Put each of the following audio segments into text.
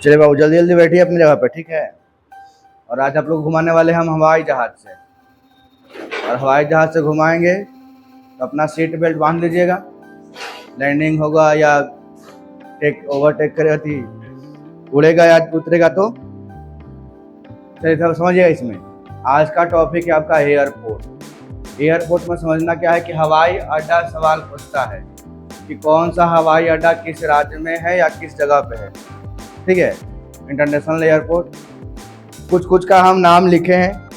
चलिए बाबू जल्दी जल्दी बैठिए अपनी जगह पे, ठीक है। और आज आप लोग घुमाने वाले हम हवाई जहाज से, और हवाई जहाज से घुमाएंगे तो अपना सीट बेल्ट बांध लीजिएगा। लैंडिंग होगा या टेक ओवरटेक करेगा थी उड़ेगा या उतरेगा तो चलिए सब समझिएगा। इसमें आज का टॉपिक है आपका एयरपोर्ट। एयरपोर्ट में समझना क्या है कि हवाई अड्डा सवाल पूछता है कि कौन सा हवाई अड्डा किस राज्य में है या किस जगह पे है, ठीक है। इंटरनेशनल एयरपोर्ट कुछ का हम नाम लिखे हैं,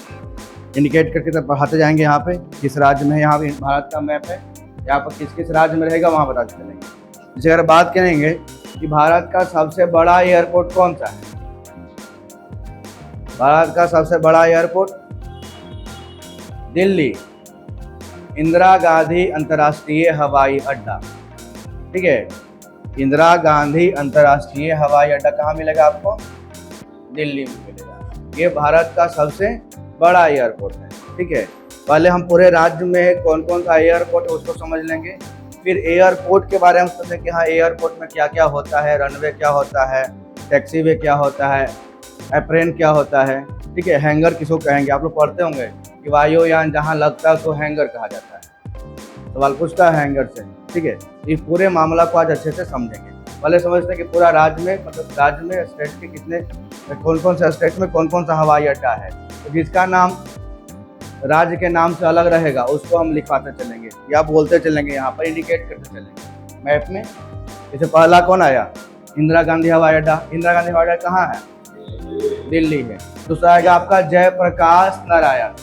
इंडिकेट करके तब पढ़ाते जाएंगे। यहाँ पे किस राज्य में है, यहाँ पे भारत का मैप है, यहाँ पर किस किस राज्य में रहेगा वहाँ बताते चलेंगे। जैसे अगर बात करेंगे कि भारत का सबसे बड़ा एयरपोर्ट कौन सा है, भारत का सबसे बड़ा एयरपोर्ट दिल्ली इंदिरा गांधी अंतर्राष्ट्रीय हवाई अड्डा, ठीक है। इंदिरा गांधी अंतर्राष्ट्रीय हवाई अड्डा कहाँ मिलेगा आपको? दिल्ली में मिलेगा। ये भारत का सबसे बड़ा एयरपोर्ट है, ठीक है। पहले हम पूरे राज्य में कौन कौन सा एयरपोर्ट है उसको समझ लेंगे, फिर एयरपोर्ट के बारे में समझेंगे कि हाँ एयरपोर्ट में क्या क्या होता है, रनवे क्या होता है, टैक्सी वे क्या होता है, एप्रेन क्या होता है, ठीक है। हैंगर किसको कहेंगे, आप लोग पढ़ते होंगे कि वायुयान जहाँ लगता है उसको हैंगर कहा जाता है, सवाल पूछता है हैंगर से, ठीक है। इस पूरे मामला को आज अच्छे से समझेंगे। पहले समझते हैं कि पूरा राज्य में, मतलब राज्य में स्टेट के कितने, कौन कौन सा स्टेट में कौन कौन सा हवाई अड्डा है, तो जिसका नाम राज्य के नाम से अलग रहेगा उसको हम लिखवाते चलेंगे या बोलते चलेंगे, यहाँ पर इंडिकेट करते चलेंगे मैप में। जैसे पहला कौन आया, इंदिरा गांधी हवाई अड्डा। इंदिरा गांधी हवाई अड्डा कहाँ है? दिल्ली है। दूसरा आएगा आपका जयप्रकाश नारायण,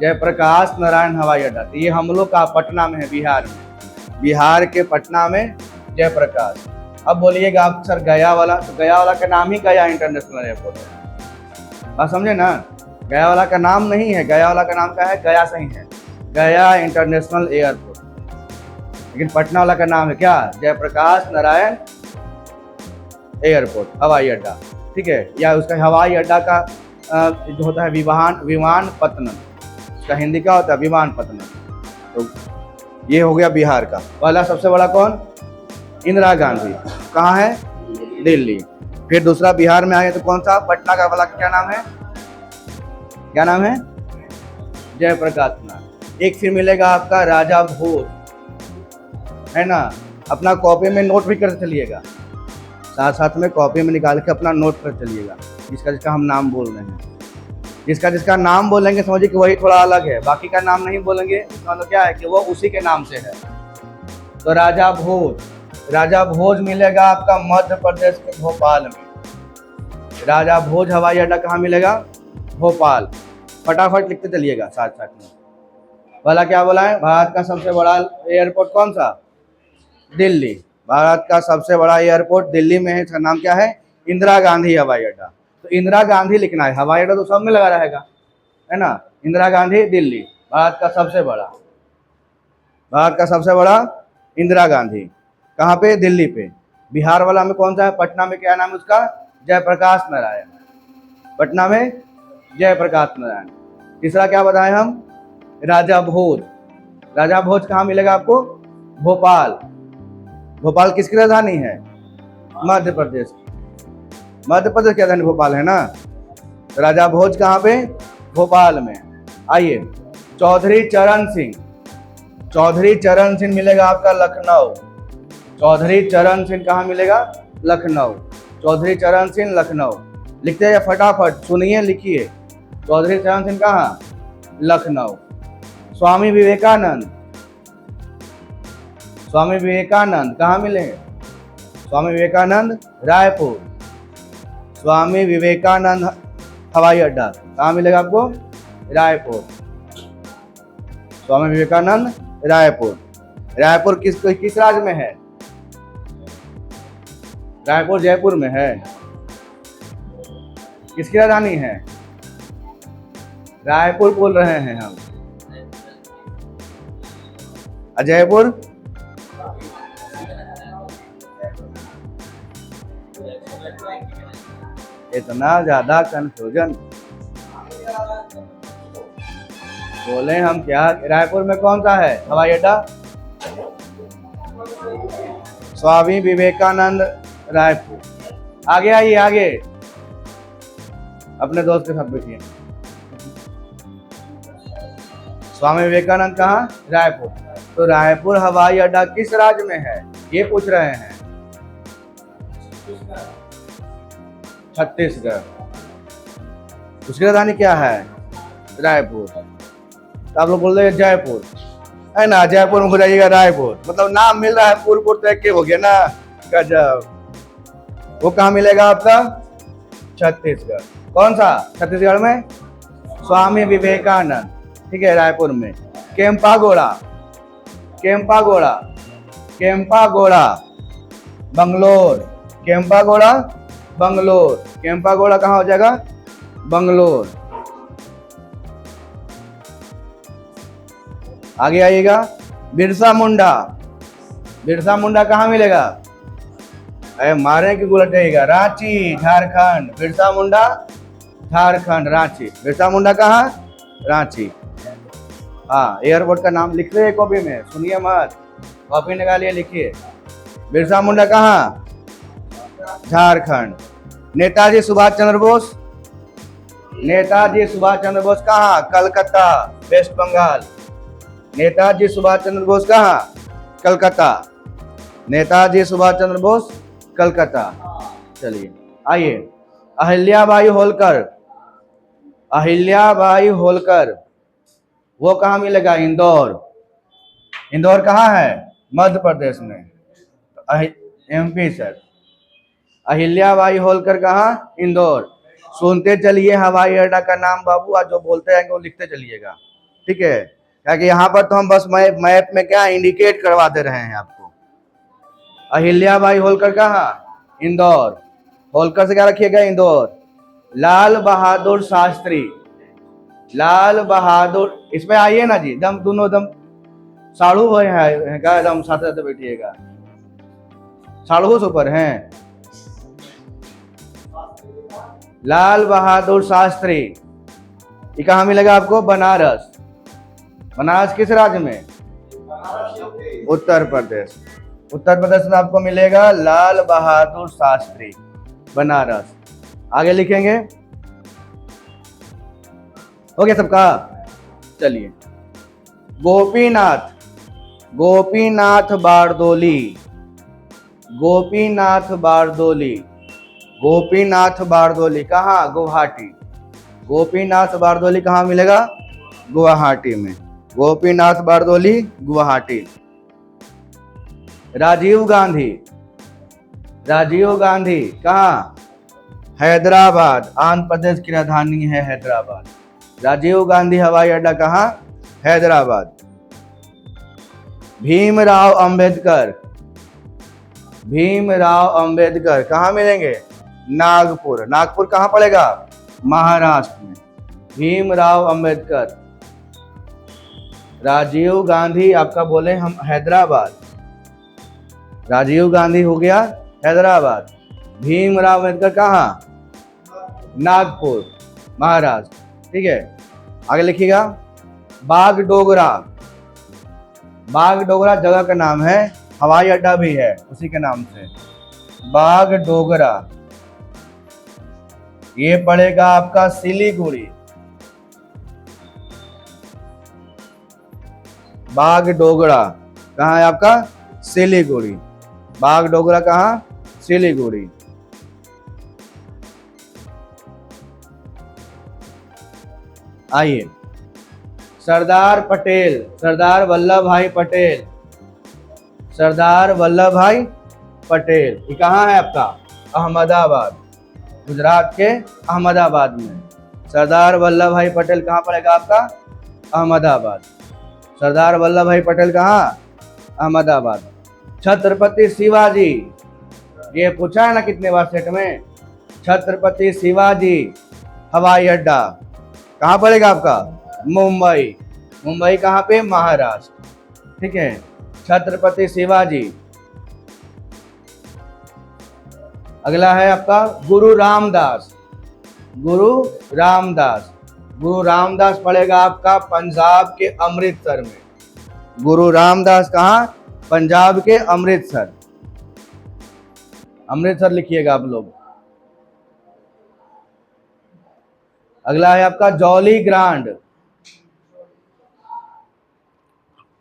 जयप्रकाश नारायण हवाई अड्डा, तो ये हम लोग का पटना में है, बिहार में, बिहार के पटना में जयप्रकाश। अब बोलिएगा आप सर गया वाला, तो गया वाला का नाम ही गया इंटरनेशनल एयरपोर्ट है, बात समझे ना। गया वाला का नाम नहीं है, गया वाला का नाम क्या है, गया सही है, गया इंटरनेशनल एयरपोर्ट। लेकिन पटना वाला का नाम है क्या, जयप्रकाश नारायण एयरपोर्ट हवाई अड्डा, ठीक है। या उसका हवाई अड्डा का जो होता है विमानपत्तनम, उसका हिंदी क्या होता है, विमानपत्तनम। तो ये हो गया बिहार का। पहला सबसे बड़ा कौन, इंदिरा गांधी, कहाँ है? दिल्ली। फिर दूसरा बिहार में आए तो कौन सा, पटना का वाला क्या नाम है, क्या नाम है, जयप्रकाश नारायण। एक फिर मिलेगा आपका राजा भोज, है ना। अपना कॉपी में नोट भी करते चलिएगा, साथ साथ में कॉपी में निकाल के अपना नोट कर चलिएगा, जिसका जिसका हम नाम बोल रहे हैं। जिसका जिसका नाम बोलेंगे समझिए कि वही थोड़ा अलग है, बाकी का नाम नहीं बोलेंगे इसका मतलब क्या है कि वो उसी के नाम से है। तो राजा भोज, राजा भोज मिलेगा आपका मध्य प्रदेश के भोपाल में। राजा भोज हवाई अड्डा कहाँ मिलेगा? भोपाल। फटाफट लिखते चलिएगा साथ साथ में। पहला क्या बोला है, भारत का सबसे बड़ा एयरपोर्ट कौन सा? दिल्ली। भारत का सबसे बड़ा एयरपोर्ट दिल्ली में है, इसका नाम क्या है? इंदिरा गांधी हवाई अड्डा। तो इंदिरा गांधी लिखना है, हवाई अड्डा तो सब में लगा रहेगा, है ना। इंदिरा गांधी दिल्ली, भारत का सबसे बड़ा, भारत का सबसे बड़ा इंदिरा गांधी, कहाँ पे? दिल्ली पे। बिहार वाला में कौन सा है? पटना में क्या नाम है उसका? जयप्रकाश नारायण, पटना में जयप्रकाश नारायण। तीसरा क्या बताएं हम? राजा भोज। राजा भोज कहाँ मिलेगा आपको? भोपाल। भोपाल किसकी राजधानी है? मध्य प्रदेश की, मध्य प्रदेश की राजधानी भोपाल है ना। तो राजा भोज कहाँ पे? भोपाल में। आइए चौधरी चरण सिंह, चौधरी चरण सिंह मिलेगा आपका लखनऊ। चौधरी चरण सिंह कहाँ मिलेगा? लखनऊ। चौधरी चरण सिंह लखनऊ। लिखते हैं फटाफट, सुनिए लिखिए। चौधरी चरण सिंह कहाँ? लखनऊ। स्वामी विवेकानंद, स्वामी विवेकानंद कहाँ मिलेंगे? स्वामी विवेकानंद रायपुर। स्वामी विवेकानंद हवाई अड्डा कहाँ मिलेगा आपको? रायपुर। स्वामी विवेकानंद रायपुर। रायपुर किस राज्य में है? रायपुर जयपुर में है। किसकी राजधानी है? रायपुर बोल रहे हैं हम, जयपुर इतना ज्यादा कंफ्यूजन, बोले हम क्या? रायपुर में कौन सा है हवाई अड्डा? स्वामी विवेकानंद रायपुर। आगे आइए, आगे अपने दोस्त के साथ बैठिए। स्वामी विवेकानंद कहाँ? रायपुर। तो रायपुर हवाई अड्डा किस राज्य में है, ये पूछ रहे हैं। छत्तीसगढ़। उसकी राजधानी क्या है? रायपुर। तो आप लोग बोल रहे जयपुर है ना, जयपुर में हो जाइएगा रायपुर, मतलब नाम मिल रहा है पूर्व तक के हो गया ना, गजब। वो कहाँ मिलेगा आपका? छत्तीसगढ़। कौन सा? छत्तीसगढ़ में स्वामी विवेकानंद, ठीक है, रायपुर में। केम्पागोड़ा, केम्पागोड़ा, केम्पागोड़ा बंगलोर, केम्पागोड़ा बंगलोर। केम्पागोड़ा कहाँ हो जाएगा? बंगलोर। आगे आइएगा। बिरसा मुंडा, बिरसा मुंडा कहाँ मिलेगा? अरे मारे की गुलट जाइएगा, रांची, झारखंड। बिरसा मुंडा झारखंड, रांची। बिरसा मुंडा कहाँ? रांची। हाँ, एयरपोर्ट का नाम लिख रहे कॉपी में, सुनिए मत, कॉपी निकालिए, लिखिए। बिरसा मुंडा कहाँ? झारखंड। नेताजी सुभाष चंद्र बोस, नेताजी सुभाष चंद्र बोस कहाँ? कलकत्ता, वेस्ट बंगाल। नेताजी सुभाष चंद्र बोस कहाँ? कलकत्ता। नेताजी सुभाष चंद्र बोस, कलकत्ता। चलिए आइए। अहिल्याबाई होलकर, अहिल्याबाई होलकर, वो कहाँ मिलेगा? इंदौर। इंदौर कहाँ है? मध्य प्रदेश में, एमपी सर। अहिल्याबाई होलकर कहाँ? इंदौर। सुनते चलिए हवाई अड्डा का नाम बाबू, आज जो बोलते हैं वो लिखते चलिएगा, ठीक है, क्योंकि यहाँ पर तो हम बस मैप में क्या इंडिकेट करवा दे रहे हैं आपको। अहिल्याबाई होलकर कहाँ? इंदौर। होलकर से क्या रखिएगा? इंदौर। लाल बहादुर शास्त्री, लाल बहादुर, इसमें आइए ना जी, दम दोनों दम साड़ू है क्या? एकदम साथ साथ बैठिएगा, साड़ू सुपर हैं। लाल बहादुर शास्त्री, ये कहाँ मिलेगा आपको? बनारस। बनारस किस राज्य में? उत्तर प्रदेश। उत्तर प्रदेश में आपको मिलेगा लाल बहादुर शास्त्री, बनारस। आगे लिखेंगे, हो गया सबका? चलिए। गोपीनाथ, गोपीनाथ बारदोली, गोपीनाथ बारदोली, गोपीनाथ बारदोली कहाँ? गुवाहाटी। गोपीनाथ बारदोली कहाँ मिलेगा? गुवाहाटी में। गोपीनाथ बारदोली, गुवाहाटी। राजीव गांधी, राजीव गांधी कहाँ? हैदराबाद। आंध्र प्रदेश की राजधानी है हैदराबाद। राजीव गांधी हवाई अड्डा कहाँ? हैदराबाद। भीमराव अंबेडकर, भीमराव अंबेडकर कहाँ मिलेंगे? नागपुर। नागपुर कहाँ पड़ेगा? महाराष्ट्र में। भीमराव अंबेडकर। राजीव गांधी आपका बोले हम हैदराबाद, राजीव गांधी हो गया हैदराबाद। भीमराव अंबेडकर कहाँ? नागपुर, महाराष्ट्र, ठीक है। आगे लिखिएगा। बागडोगरा, बागडोगरा जगह का नाम है, हवाई अड्डा भी है उसी के नाम से, बागडोगरा। ये पड़ेगा आपका सिलीगुड़ी। बागडोगरा कहाँ है आपका? सिलीगुड़ी। बागडोगरा कहाँ? सिलीगुड़ी। आइए। सरदार पटेल, सरदार वल्लभ भाई पटेल, सरदार वल्लभ भाई पटेल, ये कहाँ है आपका? अहमदाबाद, गुजरात के अहमदाबाद में। सरदार वल्लभ भाई पटेल कहाँ पड़ेगा आपका? अहमदाबाद। सरदार वल्लभ भाई पटेल कहाँ? अहमदाबाद। छत्रपति शिवाजी, ये पूछा है ना कितने बार सेट में। छत्रपति शिवाजी हवाई अड्डा कहाँ पड़ेगा आपका? मुंबई। मुंबई कहाँ पे? महाराष्ट्र, ठीक है। छत्रपति शिवाजी। अगला है आपका गुरु रामदास, गुरु रामदास। गुरु रामदास पड़ेगा आपका पंजाब के अमृतसर में। गुरु रामदास कहाँ? पंजाब के अमृतसर। अमृतसर लिखिएगा आप लोग। अगला है आपका jolly Grant.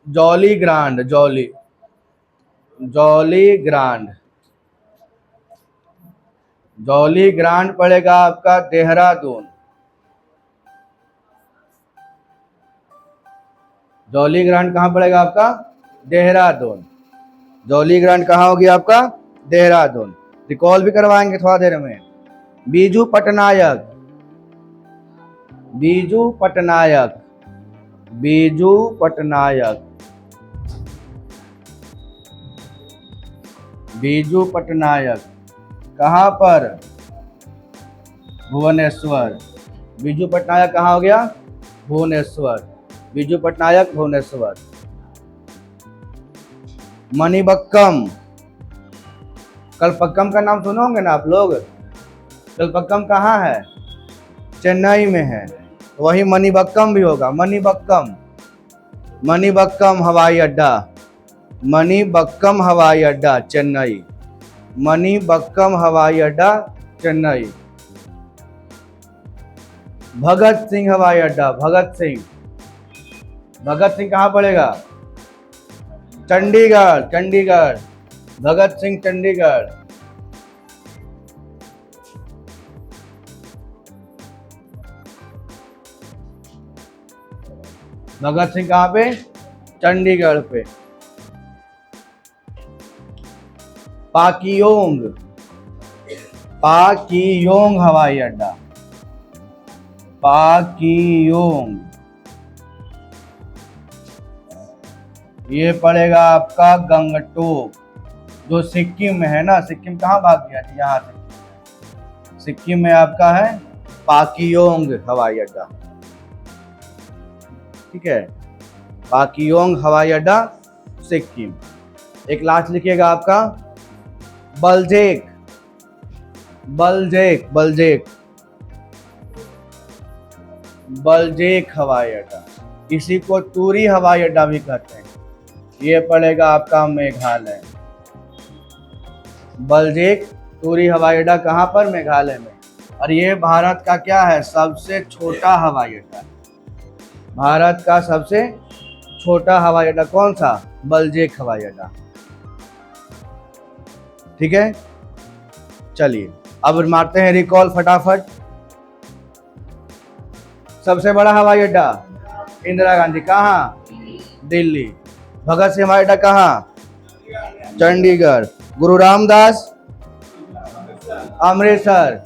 Jolly Grant, jolly, jolly Grant, Jolly grand पड़ेगा आपका देहरादून। जॉली ग्रांड कहाँ पड़ेगा आपका? देहरादून। जॉली ग्रांड कहाँ होगी आपका? देहरादून। रिकॉल भी करवाएंगे थोड़ा देर में। बीजू पटनायक, बीजू पटनायक, बीजू पटनायक, बीजू पटनायक कहाँ पर? भुवनेश्वर। बीजू पटनायक कहाँ हो गया? भुवनेश्वर। बीजू पटनायक भुवनेश्वर। मणिबक्कम, कलपक्कम का नाम सुने होंगे ना आप लोग। कलपक्कम कहाँ है? चेन्नई में है। वही मणिबक्कम भी होगा। मणिबक्कम, मणिबक्कम हवाई अड्डा, मणिबक्कम हवाई अड्डा चेन्नई, मणिबक्कम हवाई अड्डा चेन्नई। भगत सिंह हवाई अड्डा, भगत सिंह, भगत सिंह कहाँ पड़ेगा? चंडीगढ़, चंडीगढ़, भगत सिंह चंडीगढ़। भगत सिंह कहाँ पे? चंडीगढ़ पे। पाकियोंग, पाकियोंग हवाई अड्डा, पाकियोंग, ये पड़ेगा आपका गंगटोक, जो सिक्किम में है ना। सिक्किम कहाँ भाग गया? यहाँ से सिक्किम में आपका है पाकियोंग हवाई अड्डा। ठीक है, पाकियोंग हवाई अड्डा सिक्किम। एक लास्ट लिखिएगा आपका बलजेक, बलजेक, बलजेक, बलजेक हवाई अड्डा। इसी को टूरी हवाई अड्डा भी कहते हैं। ये पड़ेगा आपका मेघालय। बलजेक टूरी हवाई अड्डा कहाँ पर? मेघालय में। और ये भारत का क्या है? सबसे छोटा हवाई अड्डा। भारत का सबसे छोटा हवाई अड्डा कौन सा? बलजेक हवाई अड्डा। ठीक है, चलिए अब मारते हैं रिकॉल फटाफट। सबसे बड़ा हवाई अड्डा इंदिरा गांधी कहाँ? दिल्ली। भगत सिंह हवाई अड्डा कहाँ? चंडीगढ़। गुरु रामदास अमृतसर,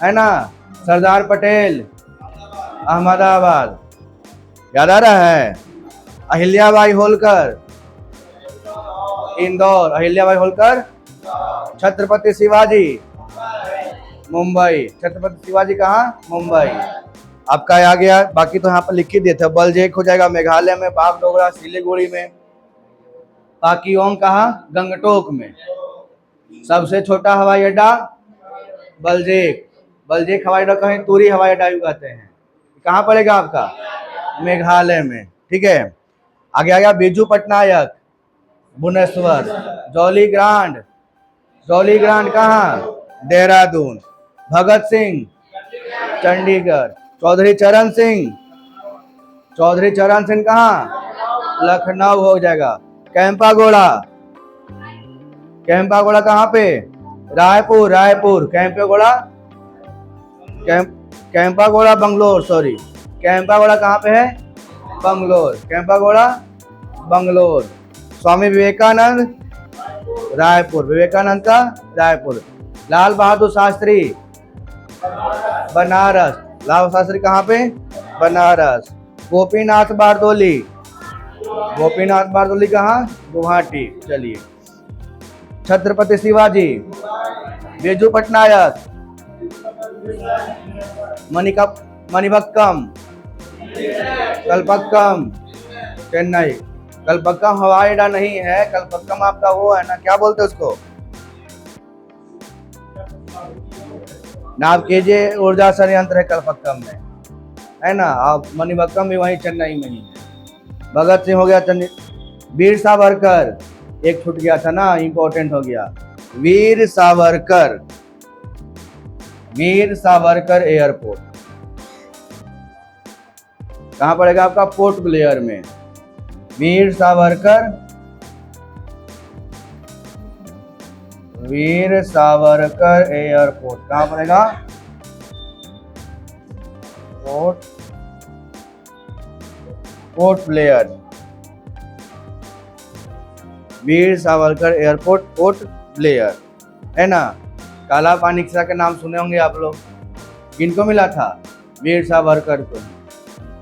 है ना। सरदार पटेल अहमदाबाद। याद आ रहा है? अहिल्याबाई होलकर इंदौर, अहिल्याबाई होलकर। छत्रपति शिवाजी मुंबई, छत्रपति शिवाजी कहाँ? मुंबई। आपका आ गया। बाकी तो यहाँ पर लिख ही दिए थे। बलजेक हो जाएगा मेघालय में, बागडोगरा सिलीगुड़ी में। पाकियोंग कहाँ? गंगटोक में। सबसे छोटा हवाई अड्डा बलजेक। बलजेक हवाई अड्डा कहीं टूरी हवाई अड्डा भी कहते हैं। कहाँ पड़ेगा आपका? मेघालय में। ठीक है, आगे आ गया बीजू पटनायक भुवनेश्वर। जॉली ग्रांड, जॉली ग्रांड कहाँ? देहरादून। भगत सिंह चंडीगढ़। चौधरी चरण सिंह, चौधरी चरण सिंह कहाँ? लखनऊ हो जाएगा। कैंपा घोड़ा, कैंपा घोड़ा कहाँ पे? रायपुर, रायपुर। कैंपा घोड़ा, कैंपा घोड़ा बंगलोर, सॉरी। कैंपा घोड़ा कहाँ पे है? बंगलोर। कैंपा घोड़ा बंगलोर। स्वामी विवेकानंद रायपुर, विवेकानंद का रायपुर। लाल बहादुर शास्त्री बनारस। लाल शास्त्री कहाँ पे? बनारस। गोपीनाथ बारदोली, गोपीनाथ बारदोली कहाँ? गुवाहाटी। चलिए, छत्रपति शिवाजी, बीजू पटनायक, मणिबक्कम, कलपक्कम चेन्नई। कलपक्कम हवाई अड्डा नहीं है, कलपक्कम आपका वो है ना, क्या बोलते हैं उसको? नाम कीजिए, ऊर्जा संयंत्र है कलपक्कम में, है ना। आप मणिबक्कम भी वहीं चेन्नई में ही है। भगत सिंह हो गया वीर सावरकर, एक छूट गया था ना, इंपॉर्टेंट हो गया। वीर सावरकर, वीर सावरकर एयरपोर्ट। कहाँ पड़ेगा आपका? पोर्ट ब्लेयर में। वीर सावरकर एयरपोर्ट कहाँ पड़ेगा? Port Blair, Veer Savarkar airport, port Blair, है ना। काला पानी के नाम सुने होंगे आप लोग। किनको मिला था? वीर सावरकर को।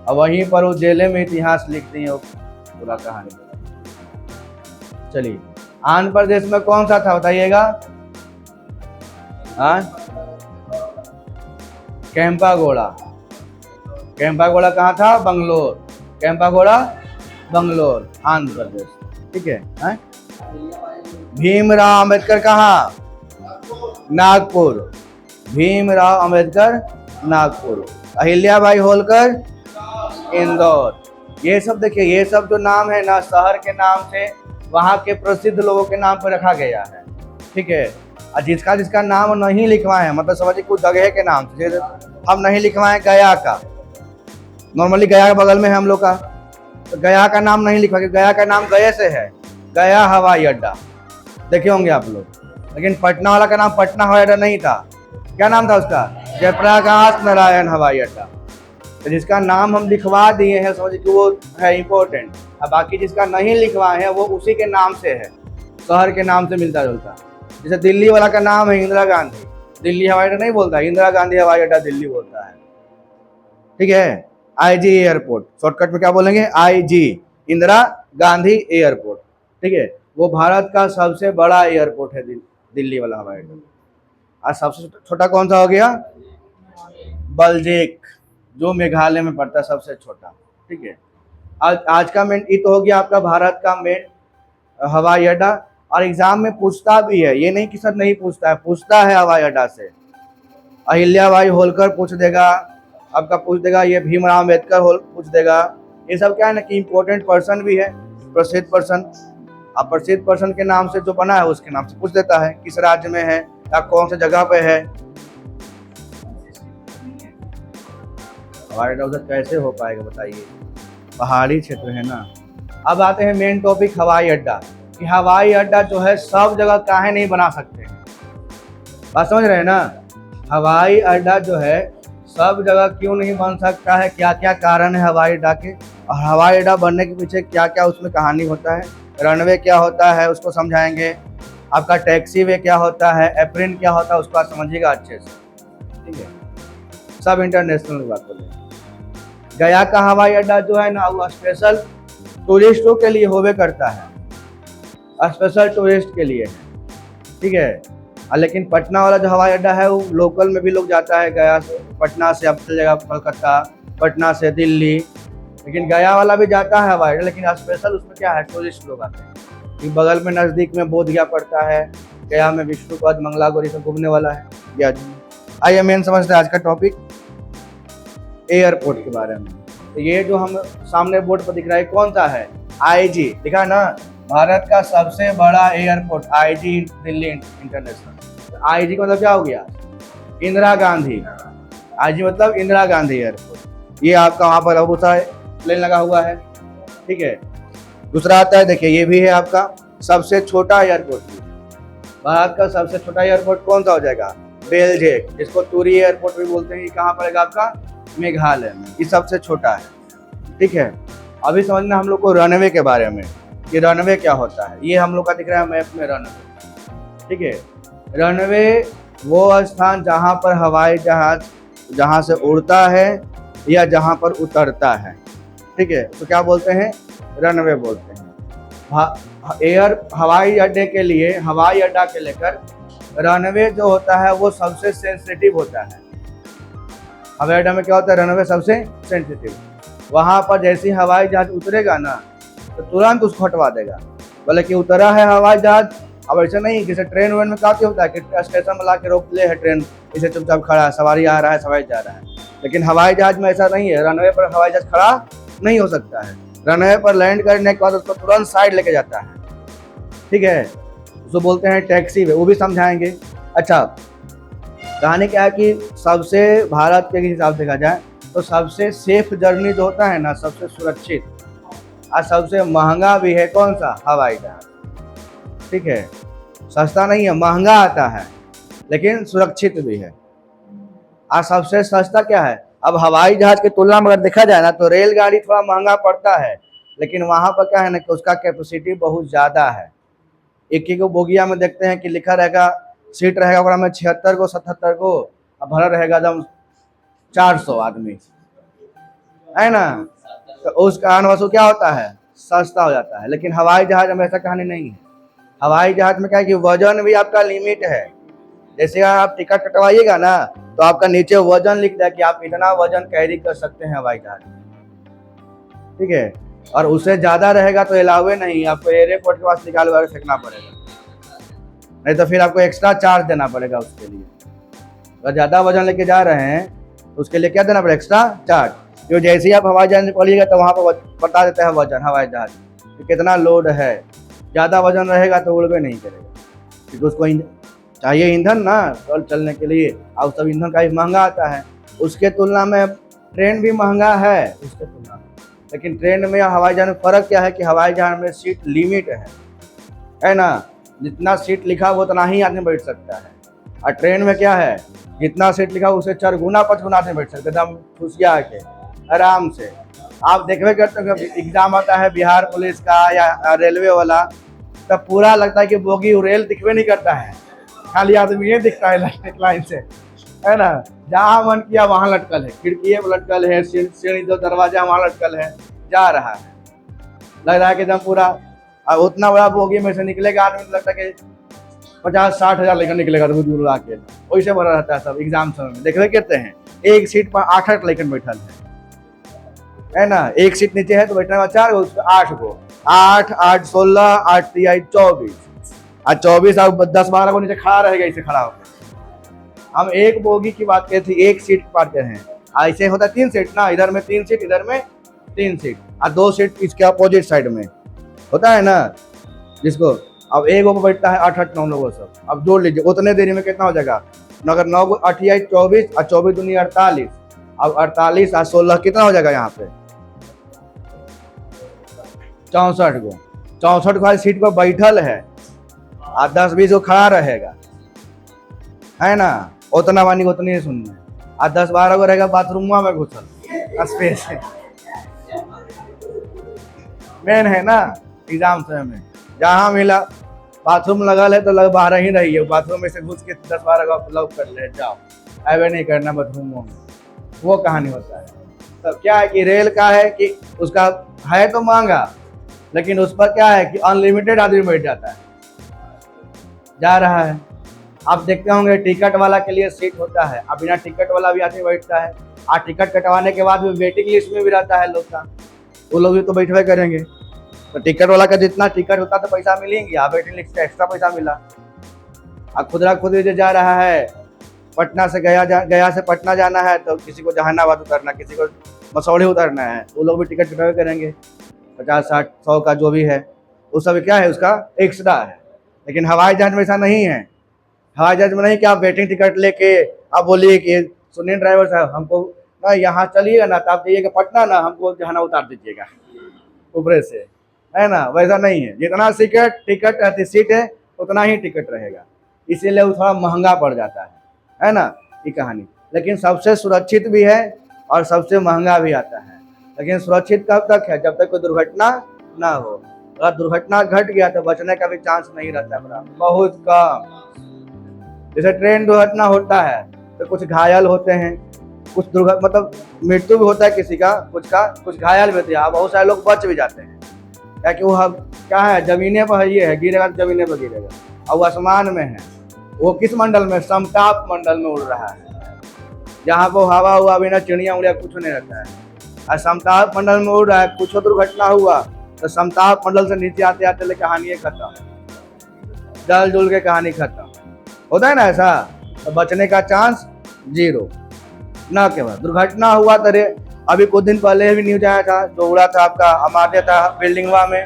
और वहीं पर वो जेल में इतिहास लिखती है पूरा कहानी। चलिए, आंध्र प्रदेश में कौन सा था बताइएगा? हाँ, केम्पागोड़ा। केम्पागोड़ा कहाँ था? बंगलोर। केम्पागोड़ा बंगलोर, आंध्र प्रदेश। ठीक है, हाँ? भीमराव अंबेडकर कहाँ? नागपुर। भीमराव अंबेडकर नागपुर। अहिल्याबाई होलकर इंदौर। ये सब देखिए, ये सब जो नाम है ना, शहर के नाम से वहाँ के प्रसिद्ध लोगों के नाम पर रखा गया है। ठीक है, और जिसका जिसका नाम नहीं लिखवाए हैं, मतलब समझिए कुछ जगह के नाम से हम नहीं लिखवाए गया का, नॉर्मली गया के बगल में है हम लोग का, तो गया का नाम नहीं लिखवा, गया का नाम गए से है, गया हवाई अड्डा, देखे होंगे आप लोग। लेकिन पटना वाला का नाम पटना हवाई अड्डा नहीं था। क्या नाम था उसका? जयप्रकाश नारायण हवाई अड्डा। तो जिसका नाम हम लिखवा दिए हैं, समझिए कि वो है इम्पोर्टेंट। अब बाकी जिसका नहीं लिखवाए हैं वो उसी के नाम से है, शहर के नाम से मिलता जुलता। जैसे दिल्ली वाला का नाम है इंदिरा गांधी, दिल्ली हवाई अड्डा नहीं बोलता, इंदिरा गांधी हवाई अड्डा दिल्ली बोलता है। ठीक है, आईजी एयरपोर्ट, शॉर्टकट में क्या बोलेंगे? IG, Indira Gandhi airport. ठीक है, वो भारत का सबसे बड़ा एयरपोर्ट है दिल्ली वाला हवाई अड्डा। और सबसे छोटा कौन सा हो गया? बलजेक, जो मेघालय में पड़ता है, सबसे छोटा। ठीक है, आज का मेन ये तो हो गया आपका भारत का मेन हवाई अड्डा। और एग्जाम में पूछता भी है, ये नहीं कि सर नहीं पूछता है, पूछता है हवाई अड्डा से। अहिल्याबाई होलकर पूछ देगा, आपका पूछ देगा, ये भीमराव अम्बेडकर पूछ देगा। ये सब क्या है ना कि इम्पोर्टेंट पर्सन भी है, प्रसिद्ध पर्सन। अब प्रसिद्ध पर्सन के नाम से जो बना है उसके नाम से पूछ देता है, किस राज्य में है या कौन सी जगह पे है। हवाई अड्डा उधर कैसे हो पाएगा बताइए, पहाड़ी क्षेत्र है ना। अब आते हैं मेन टॉपिक हवाई अड्डा, कि हवाई अड्डा जो है सब जगह काहे नहीं बना सकते हैं। बात समझ रहे हैं ना? हवाई अड्डा जो है सब जगह क्यों नहीं बन सकता है, क्या क्या कारण है हवाई अड्डा के, और हवाई अड्डा बनने के पीछे क्या क्या उसमें कहानी होता है, रनवे क्या होता है उसको समझाएंगे, आपका टैक्सी वे क्या होता है, एप्रिन क्या होता है उसको आप समझिएगा अच्छे से। ठीक है, सब इंटरनेशनल बात बोलेंगे। गया का हवाई अड्डा जो है ना, वो स्पेशल टूरिस्टों के लिए होवे करता है, स्पेशल टूरिस्ट के लिए। ठीक है, लेकिन पटना वाला जो हवाई अड्डा है वो लोकल में भी लोग जाता है, गया से, पटना से अब चलेगा कलकत्ता, पटना से दिल्ली, लेकिन गया वाला भी जाता है हवाई अड्डा। लेकिन स्पेशल उसमें क्या है, टूरिस्ट लोग आते हैं। बगल में नज़दीक में बोधगया पड़ता है, गया में विष्णुपद, मंगला गौरी सब घूमने वाला है। गया जी, आइए मेन समझते हैं आज का टॉपिक एयरपोर्ट के बारे में। तो ये जो हम सामने बोर्ड पर दिख रहा है कौन सा है? आईजी, दिखा ना, भारत का सबसे बड़ा airport IG Delhi international. IG का मतलब क्या हो गया? इंदिरा गांधी। आईजी मतलब इंदिरा गांधी एयरपोर्ट। ये आपका वहाँ पर बहुत सारा प्लेन लगा हुआ है। ठीक है, दूसरा आता है, देखिए ये भी है आपका सबसे छोटा एयरपोर्ट। भारत का सबसे छोटा एयरपोर्ट कौन सा हो जाएगा? बेलजेक, जिसको टूरी एयरपोर्ट भी बोलते हैं। ये कहाँ पड़ेगा आपका? मेघालय में। ये सबसे छोटा है। ठीक है, अभी समझना हम लोग को रनवे के बारे में, कि रनवे क्या होता है। ये हम लोग का दिख रहा है मैप में रनवे। ठीक है, रनवे वो स्थान जहाँ पर हवाई जहाज जहाँ से उड़ता है या जहाँ पर उतरता है। ठीक है, तो क्या बोलते हैं? रनवे बोलते हैं। हवाई अड्डे के लिए, हवाई अड्डा के लेकर रनवे जो होता है वो सबसे सेंसिटिव होता है। हवाई अड्डा में क्या होता है? रनवे सबसे सेंसिटिव। वहाँ पर जैसे हवाई जहाज उतरेगा ना तो तुरंत उसको हटवा देगा, बोले कि उतरा है हवाई जहाज। अब ऐसा नहीं, जैसे ट्रेन वेन में काफी होता है कि स्टेशन में ला के रोक ले है ट्रेन, इसे चुपचाप खड़ा है, सवारी आ रहा है, सवारी जा रहा है। लेकिन हवाई जहाज में ऐसा नहीं है, रनवे पर हवाई जहाज खड़ा नहीं हो सकता है। रनवे पर लैंड करने के बाद उसको तुरंत साइड लेके जाता है। ठीक है, उसको बोलते हैं टैक्सी वे, वो भी समझाएंगे। अच्छा, कहानी क्या है कि सबसे भारत के हिसाब से देखा जाए तो सबसे सेफ जर्नी जो होता है ना, सबसे सुरक्षित और सबसे महंगा भी है कौन सा? हवाई जहाज। ठीक है, सस्ता नहीं है, महंगा आता है लेकिन सुरक्षित भी है। और सबसे सस्ता क्या है? अब हवाई जहाज की तुलना में अगर देखा जाए ना तो रेलगाड़ी थोड़ा महंगा पड़ता है, लेकिन वहां पर क्या है ना कि उसका कैपेसिटी बहुत ज़्यादा है। एक एक बोगिया में देखते हैं कि लिखा रहेगा, सीट रहेगा ओकरा में 76 को 77 को, अब भरा रहेगा एकदम 400 आदमी, है ना। तो उस कारण वसु क्या होता है? सस्ता हो जाता है। लेकिन हवाई जहाज में ऐसा कहानी नहीं है। हवाई जहाज में क्या है कि वजन भी आपका लिमिट है। जैसे आप टिकट कटवाइएगा ना तो आपका नीचे वजन लिख दिया कि आप इतना वजन कैरी कर सकते हैं हवाई जहाज में, ठीक है। और उससे ज्यादा रहेगा तो अलाउे नहीं, आपको एयरपोर्ट के पास निकाल कर फेंकना पड़ेगा, नहीं तो फिर आपको एक्स्ट्रा चार्ज देना पड़ेगा उसके लिए। अगर ज्यादा वजन लेके जा रहे हैं तो उसके लिए क्या देना पड़ेगा? Extra charge. क्योंकि जैसे ही आप हवाई जहाज में पढ़िएगा तो वहाँ पर बता देता है वजन हवाई जहाज कि कितना लोड है। ज़्यादा वजन रहेगा तो उड़वे नहीं करेगा, क्योंकि उसको चाहिए ईंधन ना चलने के लिए, और सब ईंधन का भी महंगा आता है। उसके तुलना में ट्रेन भी महंगा है उसके तुलना में, लेकिन ट्रेन में हवाई जहाज में फ़र्क क्या है कि हवाई जहाज में सीट लिमिट है ना। जितना सीट लिखा वो उतना ही आदमी बैठ सकता है। और ट्रेन में क्या है, जितना सीट लिखा उससे 4 गुना 5 गुना आदमी बैठ सकते एकदम खुशिया के आराम से। आप देखबे करते हो एग्जाम आता है बिहार पुलिस का या रेलवे वाला, तब पूरा लगता है कि बोगी रेल दिखबे नहीं करता है, खाली आदमी ये दिखता है लाइन से, है ना। जहाँ मन किया वहाँ लटकल है, खिड़की में लटकल है, सीढ़ी जो दरवाजा वहाँ लटकल है, जा रहा है। लग रहा है कि एकदम पूरा। और उतना बड़ा बोगी में से निकलेगा आदमी तो लगता है कि 50-60 हज़ार लेकर निकलेगा दूर दूर आके, वैसे भरा रहता है सब। एग्जाम समय में देखबे करते हैं एक सीट पर 8-8 लेकर बैठल है ना। एक सीट नीचे है तो बैठने वाला 4 गो, 8 गो, 8 8 16 8 3 24 और 24 और 10-12 को नीचे खड़ा रहेगा ऐसे खड़ा होकर। हम एक बोगी की बात करते थे, एक सीट बात कर रहे हैं। ऐसे होता है 3 सीट ना, इधर में 3 सीट, इधर में 3 सीट और 2 सीट इसके अपोजिट साइड में होता है ना, जिसको अब एक को बैठता है 8-8 9 लोगों सब। अब जोड़ लीजिए उतने देरी में कितना हो जाएगा? अगर 9 को 8 24 और 24 दूनी 48, अब 48 और 16 कितना हो जाएगा? यहाँ पे 64 गो। 64 को सीट पर बैठल है और 10-20 को खड़ा रहेगा, है ना। उतना वानी को उतनी सुनना है। और 10-12 को रहेगा बाथरूम में घुसल स्पेस है। मेन है ना एग्जाम समय में, जहाँ मिला बाथरूम लगल है तो लग बाहर ही रही है, बाथरूम में से घुस के 10-12 का लॉक कर ले जाओ, ऐवे नहीं करना बाथरूमों में। वो कहानी होता है। तब क्या है कि रेल का है कि उसका है तो महंगा, लेकिन उस पर क्या है कि अनलिमिटेड आदमी बैठ जाता है, जा रहा है। आप देखते होंगे टिकट वाला के लिए सीट होता है, अब बिना टिकट वाला भी आदमी बैठता है। और टिकट कटवाने के बाद भी वेटिंग लिस्ट में भी रहता है लोग का, वो लोग भी तो बैठवे करेंगे। तो टिकट वाला का जितना टिकट होता तो पैसा मिलेंगे, आप वेटिंग लिस्ट का एक्स्ट्रा पैसा मिला। अब खुदरा खुद जो जा रहा है पटना से गया से पटना जाना है, तो किसी को जहानाबाद उतरना, किसी को मसौढ़ी उतरना है, वो लोग भी टिकट कटवे करेंगे 50-60-100 का जो भी है, वो सब क्या है उसका एक्स्ट्रा है। लेकिन हवाई जहाज में ऐसा नहीं है। हवाई जहाज में नहीं कि आप वेटिंग टिकट लेके आप बोलिए कि सुनिए ड्राइवर साहब हमको ना यहाँ चलिएगा ना, तो आप जाइएगा पटना ना, हमको जहाना उतार दीजिएगा ऊपरे से, है ना। वैसा नहीं है, जितना टिकट रहती सीट है उतना ही टिकट रहेगा, इसीलिए वो थोड़ा महंगा पड़ जाता है ना ये कहानी। लेकिन सबसे सुरक्षित भी है और सबसे महंगा भी आता है। लेकिन सुरक्षित कब तक है? जब तक कोई दुर्घटना ना हो। अगर दुर्घटना घट गया तो बचने का भी चांस नहीं रहता है, बहुत कम। जैसे ट्रेन दुर्घटना होता है तो कुछ घायल होते हैं, कुछ मतलब मृत्यु भी होता है किसी का, कुछ घायल भी होते हैं, बहुत सारे लोग बच भी जाते हैं। क्या कि वो क्या है, जमीने पर ये है, गिरेगा तो जमीने पर गिरेगा। और वो आसमान में है, वो किस मंडल में? समताप मंडल में उड़ रहा है, जहाँ पर हवा हुआ बिना चिड़िया उड़िया कुछ नहीं रहता है। और समताप मंडल में उड़ रहा है, कुछ दुर्घटना हुआ तो समताप मंडल से नीचे आते आते कहानी खत्म, जल जुल के कहानी खत्म। होता है ना ऐसा, तो बचने का चांस 0 ना। केवल दुर्घटना हुआ तो अभी कुछ दिन पहले भी न्यूज आया था, जो उड़ा था आपका अमात्य था बिल्डिंगवा में,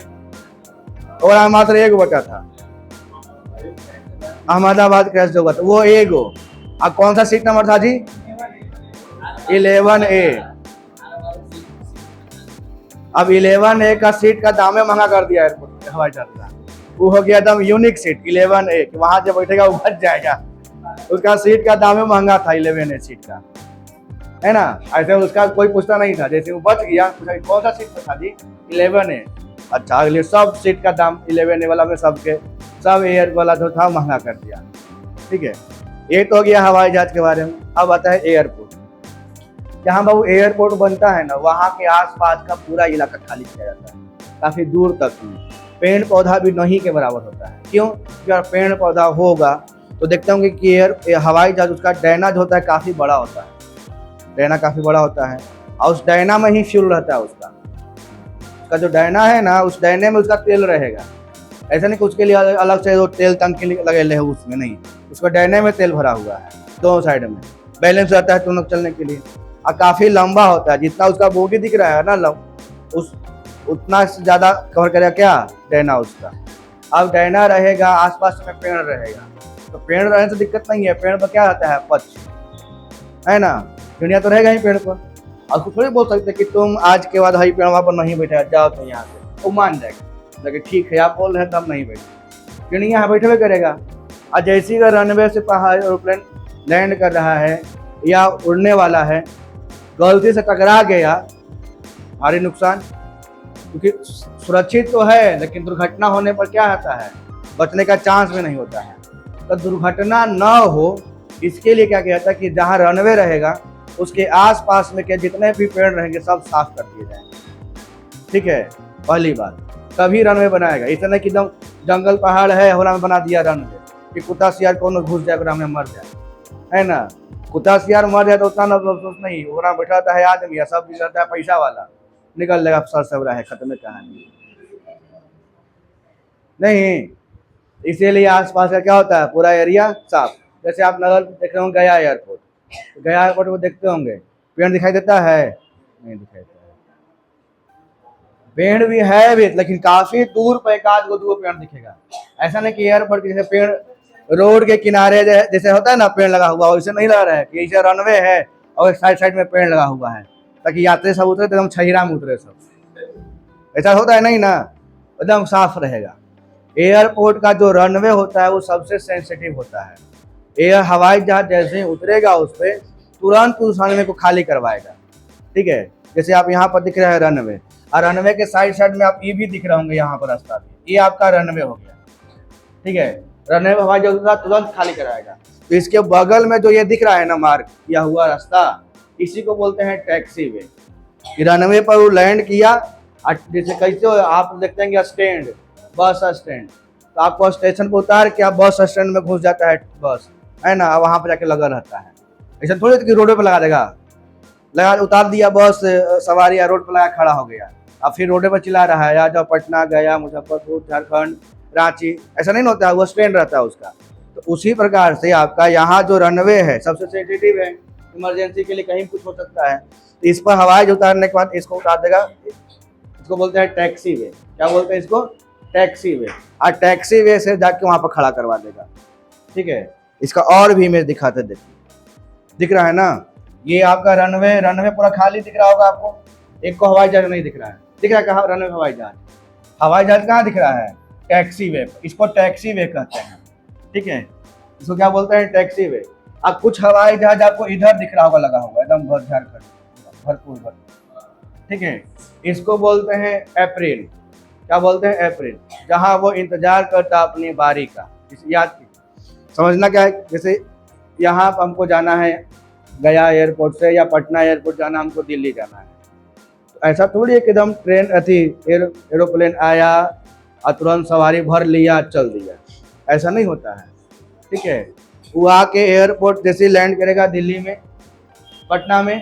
और मात्र 1 बचा था, अहमदाबाद क्रैश जो हुआ था वो 1 गो। और कौन सा सीट नंबर था जी? 11A। अब 11A का सीट का दाम है महंगा कर दिया एयरपोर्ट हवाई जहाज का। वो हो गया एकदम यूनिक सीट 11A, वहां जब बैठेगा वो बच जाएगा। उसका सीट का दाम है महंगा था 11A सीट का, है ना। ऐसे उसका कोई पूछता नहीं था, जैसे वो बच गया कौन सा सीट था जी 11A। अच्छा, अगले सब सीट का दाम 11A वाला में सबके सब एयर वाला जो था महंगा कर दिया। ठीक है, ये तो हो गया हवाई जहाज के बारे में। अब आता है एयरपोर्ट। जहाँ बाबू एयरपोर्ट बनता है ना, वहाँ के आसपास का पूरा इलाका खाली किया जाता है, काफी दूर तक में। पेड़ पौधा भी नहीं के बराबर होता है। क्यों? अगर पेड़ पौधा होगा तो देखते होंगे कि हवाई जहाज उसका डायना जो होता है काफी बड़ा होता है, डायना काफी बड़ा होता है, और उस डायना में ही फ्यूल रहता है उसका जो डायना है ना, उस डायने में उसका तेल रहेगा। ऐसा नहीं कि उसके लिए अलग से वो तेल टंकी लगे है उसमें, नहीं, उसका डायने में तेल भरा हुआ है, दोनों साइड में बैलेंस रहता है दोनों चलने के लिए। और काफी लंबा होता है, जितना उसका बॉडी दिख रहा है ना उतना से ज्यादा कवर करेगा क्या डायना उसका। अब डायना रहेगा, आसपास में पेड़ रहेगा, तो पेड़ रहने से दिक्कत नहीं है। पेड़ पर क्या रहता है? पक्ष, है ना, चिड़िया तो रहेगा ही पेड़ पर। और उसको थोड़ी बोल सकते कि तुम आज के बाद हरी पेड़ वहां पर नहीं बैठा, जाओ तो यहाँ से, वो मान जाएगा। लेकिन ठीक है आप बोल रहे हैं तब नहीं बैठे, चिड़िया यहाँ बैठे हुए करेगा। और जैसे अगर रनवे से पहाड़ एरोप्लेन लैंड कर रहा है या उड़ने वाला है, गलती से टकरा गया, भारी नुकसान, क्योंकि सुरक्षित तो है लेकिन दुर्घटना होने पर क्या होता है? बचने का चांस भी नहीं होता है। तो दुर्घटना न हो इसके लिए क्या कहता है कि जहाँ रनवे रहेगा उसके आसपास में के जितने भी पेड़ रहेंगे सब साफ कर दिए जाएंगे। ठीक है, पहली बात, तभी रनवे बनाएगा। इतना कि एकदम जंगल पहाड़ है होना में बना दिया रनवे कि कुत्ता सियार कौन घुस जाए और हमें मर जाए, है ना। कुत्ता सियार मर जाए तो उतना ना अफसोस नहीं, वो बैठा रहता है आदमी या सब रहता है पैसा वाला, निकल लेगा सर सब रहा है, खत्म कहानी नहीं। इसीलिए आसपास का क्या होता है? पूरा एरिया साफ। जैसे आप नगर देख रहे होंगे गया एयरपोर्ट, गया एयरपोर्ट को देखते होंगे, पेड़ दिखाई देता है? नहीं दिखाई देता है। पेड़ भी है भी, लेकिन काफी दूर पर एक आध दो पेड़ दिखेगा। ऐसा नहीं कि एयरपोर्ट के जैसे पेड़ रोड के किनारे जैसे होता है ना पेड़ लगा हुआ, वैसे नहीं लगा रहा है कि ऐसे रनवे है और साइड साइड में पेड़ लगा हुआ है ताकि यात्री सब उतरे तो एकदम छहिरा में उतरे सब, ऐसा होता है नहीं ना, एकदम साफ रहेगा। एयरपोर्ट का जो रनवे होता है वो सबसे सेंसिटिव होता है। हवाई जहाज जैसे ही उतरेगा उस पर तुरंत उस रनवे को खाली करवाएगा। ठीक है, जैसे आप यहाँ पर दिख रहे हैं रनवे, और रनवे के साइड साइड में आप ये भी दिख रहे होंगे यहाँ पर रास्ता भी, ये आपका रनवे हो गया। ठीक है, रनवे हवाई जहाज तुरंत खाली कराएगा। तो इसके बगल में जो ये दिख रहा है ना मार्क किया हुआ रास्ता, इसी को बोलते हैं टैक्सी वे। रनवे पर वो लैंड किया, जैसे कैसे आप देखते हैं स्टैंड, बस स्टैंड, तो आपको स्टेशन पर उतार के आप बस स्टैंड में घुस जाता है बस, है ना, वहां पर जाके लगा रहता है। ऐसा थोड़ी कि रोड पे लगा देगा, लगा उतार दिया बस सवारी या रोड पर लगा खड़ा हो गया, अब फिर रोड पर चिल्ला रहा है आ जाओ पटना, गया, मुजफ्फरपुर, झारखंड, रांची, ऐसा नहीं होता है, वो स्टैंड रहता है उसका। तो उसी प्रकार से आपका यहाँ जो रनवे है सबसे सेंसिटिव है, इमरजेंसी के लिए कहीं कुछ हो सकता है, तो इस पर हवाई उतारने के बाद इसको उतार देगा। इसको बोलते हैं टैक्सी वे। क्या बोलते हैं इसको? टैक्सी वे। और टैक्सी वे से जाके वहां पर खड़ा करवा देगा। ठीक है, इसका और भी इमेज दिखाते, देखिए दिख रहा है ना, ये आपका रनवे, रनवे पूरा खाली दिख रहा होगा आपको, एक को हवाई जहाज नहीं दिख रहा है। दिख रहा है कहाँ रनवे? हवाई जहाज, हवाई जहाज कहाँ दिख रहा है? टैक्सी वे। इसको टैक्सी वे कहते हैं। ठीक है, इसको क्या बोलते हैं? टैक्सी वे। अब कुछ हवाई जहाज आपको इधर दिख रहा होगा लगा हुआ एकदम झारखंड भरपूर भर। ठीक है, इसको बोलते हैं अप्रैल। क्या बोलते हैं? अप्रैल, जहाँ वो इंतजार करता अपनी बारी का। याद समझना क्या है, जैसे यहाँ पर हमको जाना है गया एयरपोर्ट से या पटना एयरपोर्ट जाना, हमको दिल्ली जाना है, तो ऐसा थोड़ी है कि एकदम ट्रेन एरोप्लेन आया और तुरंत सवारी भर लिया चल दिया, ऐसा नहीं होता है। ठीक है, वो आके एयरपोर्ट जैसे लैंड करेगा दिल्ली में, पटना में,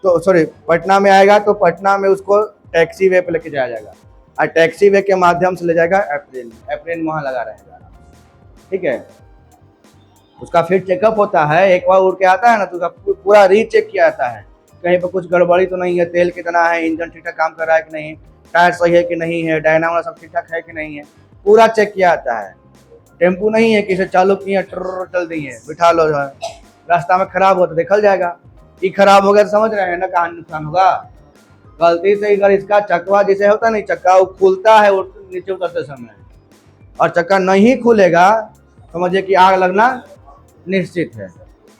तो सॉरी पटना में आएगा तो पटना में उसको टैक्सी वे पे लेके जाया जाएगा, और टैक्सी वे के माध्यम से ले जाएगा अप्रैल। अप्रैल वहाँ लगा रहेगा। ठीक है, उसका फिर चेकअप होता है, एक बार उड़ के आता है ना तो उसका पूरा रीचेक किया जाता है, कहीं पर कुछ गड़बड़ी तो नहीं है, तेल कितना है, इंजन ठीक ठाक काम कर रहा है कि नहीं, टायर सही है कि नहीं है, डायनामो सब ठीक ठाक है कि नहीं है, पूरा चेक किया जाता है। टेम्पू नहीं है कि इसे चालू किए ट्र चल दी है, बिठा लो, रास्ता में खराब हो तो देखल जाएगा, ये खराब हो गया तो समझ रहे हैं ना कहाँ नुकसान होगा। गलती से अगर इसका चक्का जैसे होता है नहीं, चक्का वो खुलता है वो नीचे उतरते समय, और चक्का नहीं खुलेगा समझिए कि आग लगना निश्चित है।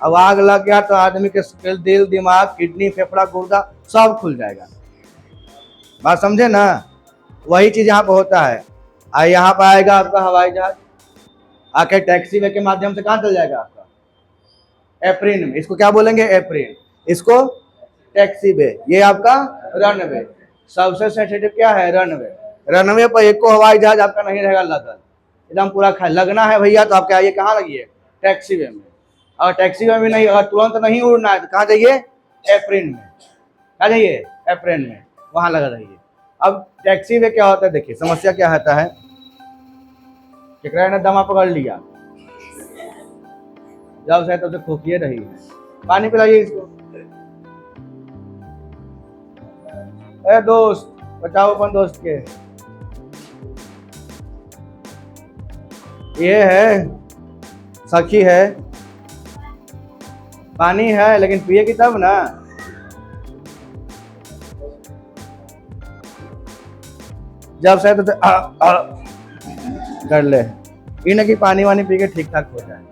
अब आग लग गया तो आदमी के दिल, दिमाग, किडनी, फेफड़ा, गुर्दा सब खुल जाएगा। बात समझे ना? वही चीज यहाँ पे होता है। यहाँ पे आएगा आपका हवाई जहाज, आके टैक्सी वे के माध्यम से कहाँ चल जाएगा आपका एप्रिन में। इसको क्या बोलेंगे? एप्रिन। इसको टैक्सी वे। ये आपका रनवे। सबसे सेंसिटिव क्या है? रनवे। रनवे पर एक को हवाई जहाज आपका नहीं रहेगा लगल, एकदम पूरा लगना है भैया तो आपके आइए कहाँ लगिए? टैक्सी वे में। और टैक्सी वे में नहीं, अगर तुरंत नहीं उड़ना है तो कहाँ जाइए? एप्रिन में। कहाँ जाइए? एप्रिन में, वहां लगा रहिए। अब टैक्सी वे क्या होता है देखिए, समस्या क्या होता है, केकरा ने दमा पकड़ लिया, जब से तब से खोखिए रही है। पानी पिलाइए इसको। अरे दोस्त बचाओ अपन दोस्त के। ये है सखी है, पानी है लेकिन पिए की तब ना। जब से तो कर ले, इन्हें कि पानी वानी पी के ठीक ठाक हो जाए।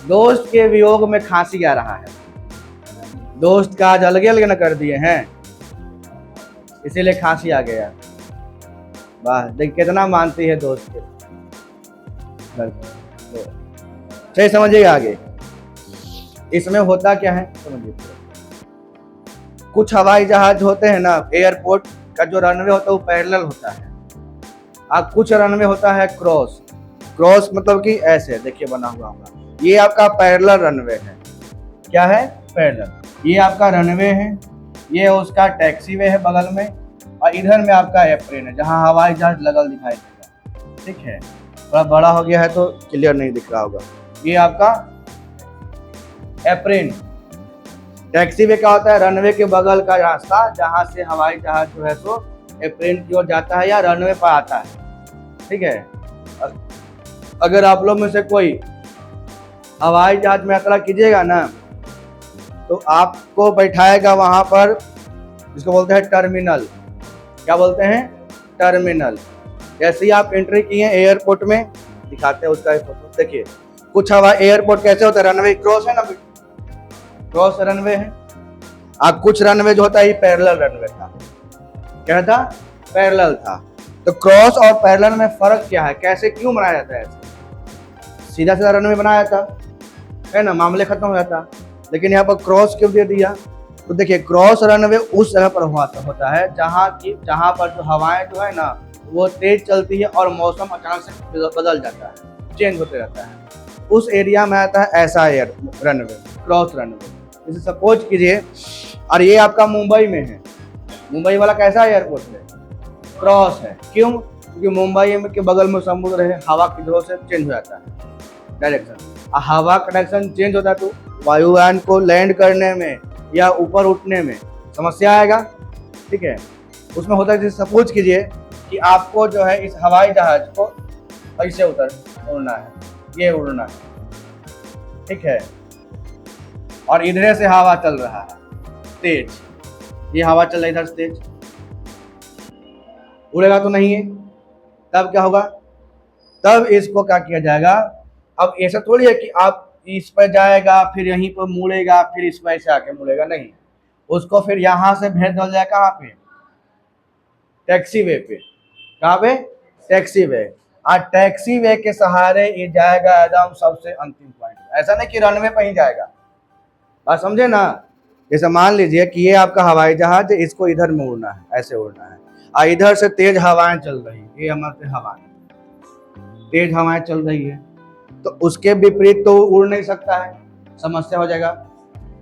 दोस्त के वियोग में खांसी आ रहा है, दोस्त का आज अलगे अलगे न कर दिए हैं, इसीलिए खांसी आ गया। वाह देख कितना मानती है दोस्त के। सही समझिए आगे इसमें होता क्या है समझिए। कुछ हवाई जहाज होते हैं ना, एयरपोर्ट का जो रनवे होता है वो पैरेलल होता है, अब कुछ रनवे होता है क्रॉस। क्रॉस मतलब कि ऐसे देखिए बना हुआ होगा, ये आपका पैरेलल रनवे है। क्या है? पैरेलल। ये आपका रनवे है, ये उसका टैक्सी वे है बगल में, और इधर में आपका एप्रिन है जहाँ हवाई जहाज लगल दिखाई देगा। ठीक है, थोड़ा बड़ा हो गया है तो क्लियर नहीं दिख रहा होगा। ये आपका एप्रिन। टैक्सी वे क्या होता है? रनवे के बगल का रास्ता जहाँ से हवाई जहाज जो है सो एप्रिन की ओर जाता है या रनवे पर आता है। ठीक है, अगर आप लोग में से कोई हवाई जहाज में यात्रा कीजिएगा ना तो आपको बैठाएगा वहां पर, जिसको बोलते हैं टर्मिनल। क्या बोलते हैं? टर्मिनल। जैसे ही आप एंट्री किए एयरपोर्ट में, दिखाते हैं उसका फोटो देखिए। कुछ हवा एयरपोर्ट कैसे होता है? रनवे क्रॉस है ना, क्रॉस रनवे है। अब कुछ रनवे जो होता है ये पैरेलल रनवे था। क्या था? पैरेलल था। तो क्रॉस और पैरेलल में फर्क क्या है? कैसे क्यों बनाया जाता है? ऐसे सीधा सीधा रनवे बनाया था है ना, मामले खत्म हो जाता। लेकिन यहाँ पर क्रॉस क्यों दे दिया? तो देखिए क्रॉस रनवे उस जगह पर होता है जहाँ पर जो हवाएं जो है ना वो तेज चलती है और मौसम अचानक से बदल जाता है, चेंज होते रहता है। उस एरिया में आता है ऐसा एयर रनवे, क्रॉस रनवे। जैसे सपोज कीजिए, और ये आपका मुंबई में है, मुंबई वाला कैसा एयरपोर्ट है? क्रॉस है। क्यों? क्योंकि मुंबई में के बगल में समुद्र है, हवा की धोर से चेंज हो जाता है डायरेक्शन। हवा का डायरेक्शन चेंज होता है तो वायुयान को लैंड करने में या ऊपर उठने में समस्या आएगा। ठीक है, उसमें होता है जैसे सपोज कीजिए कि आपको जो है इस हवाई जहाज को ऐसे उड़ना है, ये उड़ना है। ठीक है, और इधर से हवा चल रहा है तेज, ये हवा चल रहा है इधर से तेज, उड़ेगा तो नहीं है। तब क्या होगा? तब इसको क्या किया जाएगा? अब ऐसा थोड़ी है कि आप इस पर जाएगा फिर यहीं पर मुड़ेगा फिर इस पर ऐसे आके मुड़ेगा, नहीं। उसको फिर यहाँ से भेज दिया जाए कहाँ पे? टैक्सी वे पे। कहाँ पे? टैक्सी वे। और टैक्सी वे के सहारे ये जाएगा एकदम सबसे अंतिम पॉइंट। ऐसा नहीं कि रनवे पर ही जाएगा। बात समझे ना? जैसे मान लीजिए कि ये आपका हवाई जहाज, इसको इधर में उड़ना है, ऐसे उड़ना है, और इधर से तेज हवाएं चल रही है, ये हमारे हवाएं तेज हवाएं चल रही है, तो उसके विपरीत तो उड़ नहीं सकता है, समस्या हो जाएगा।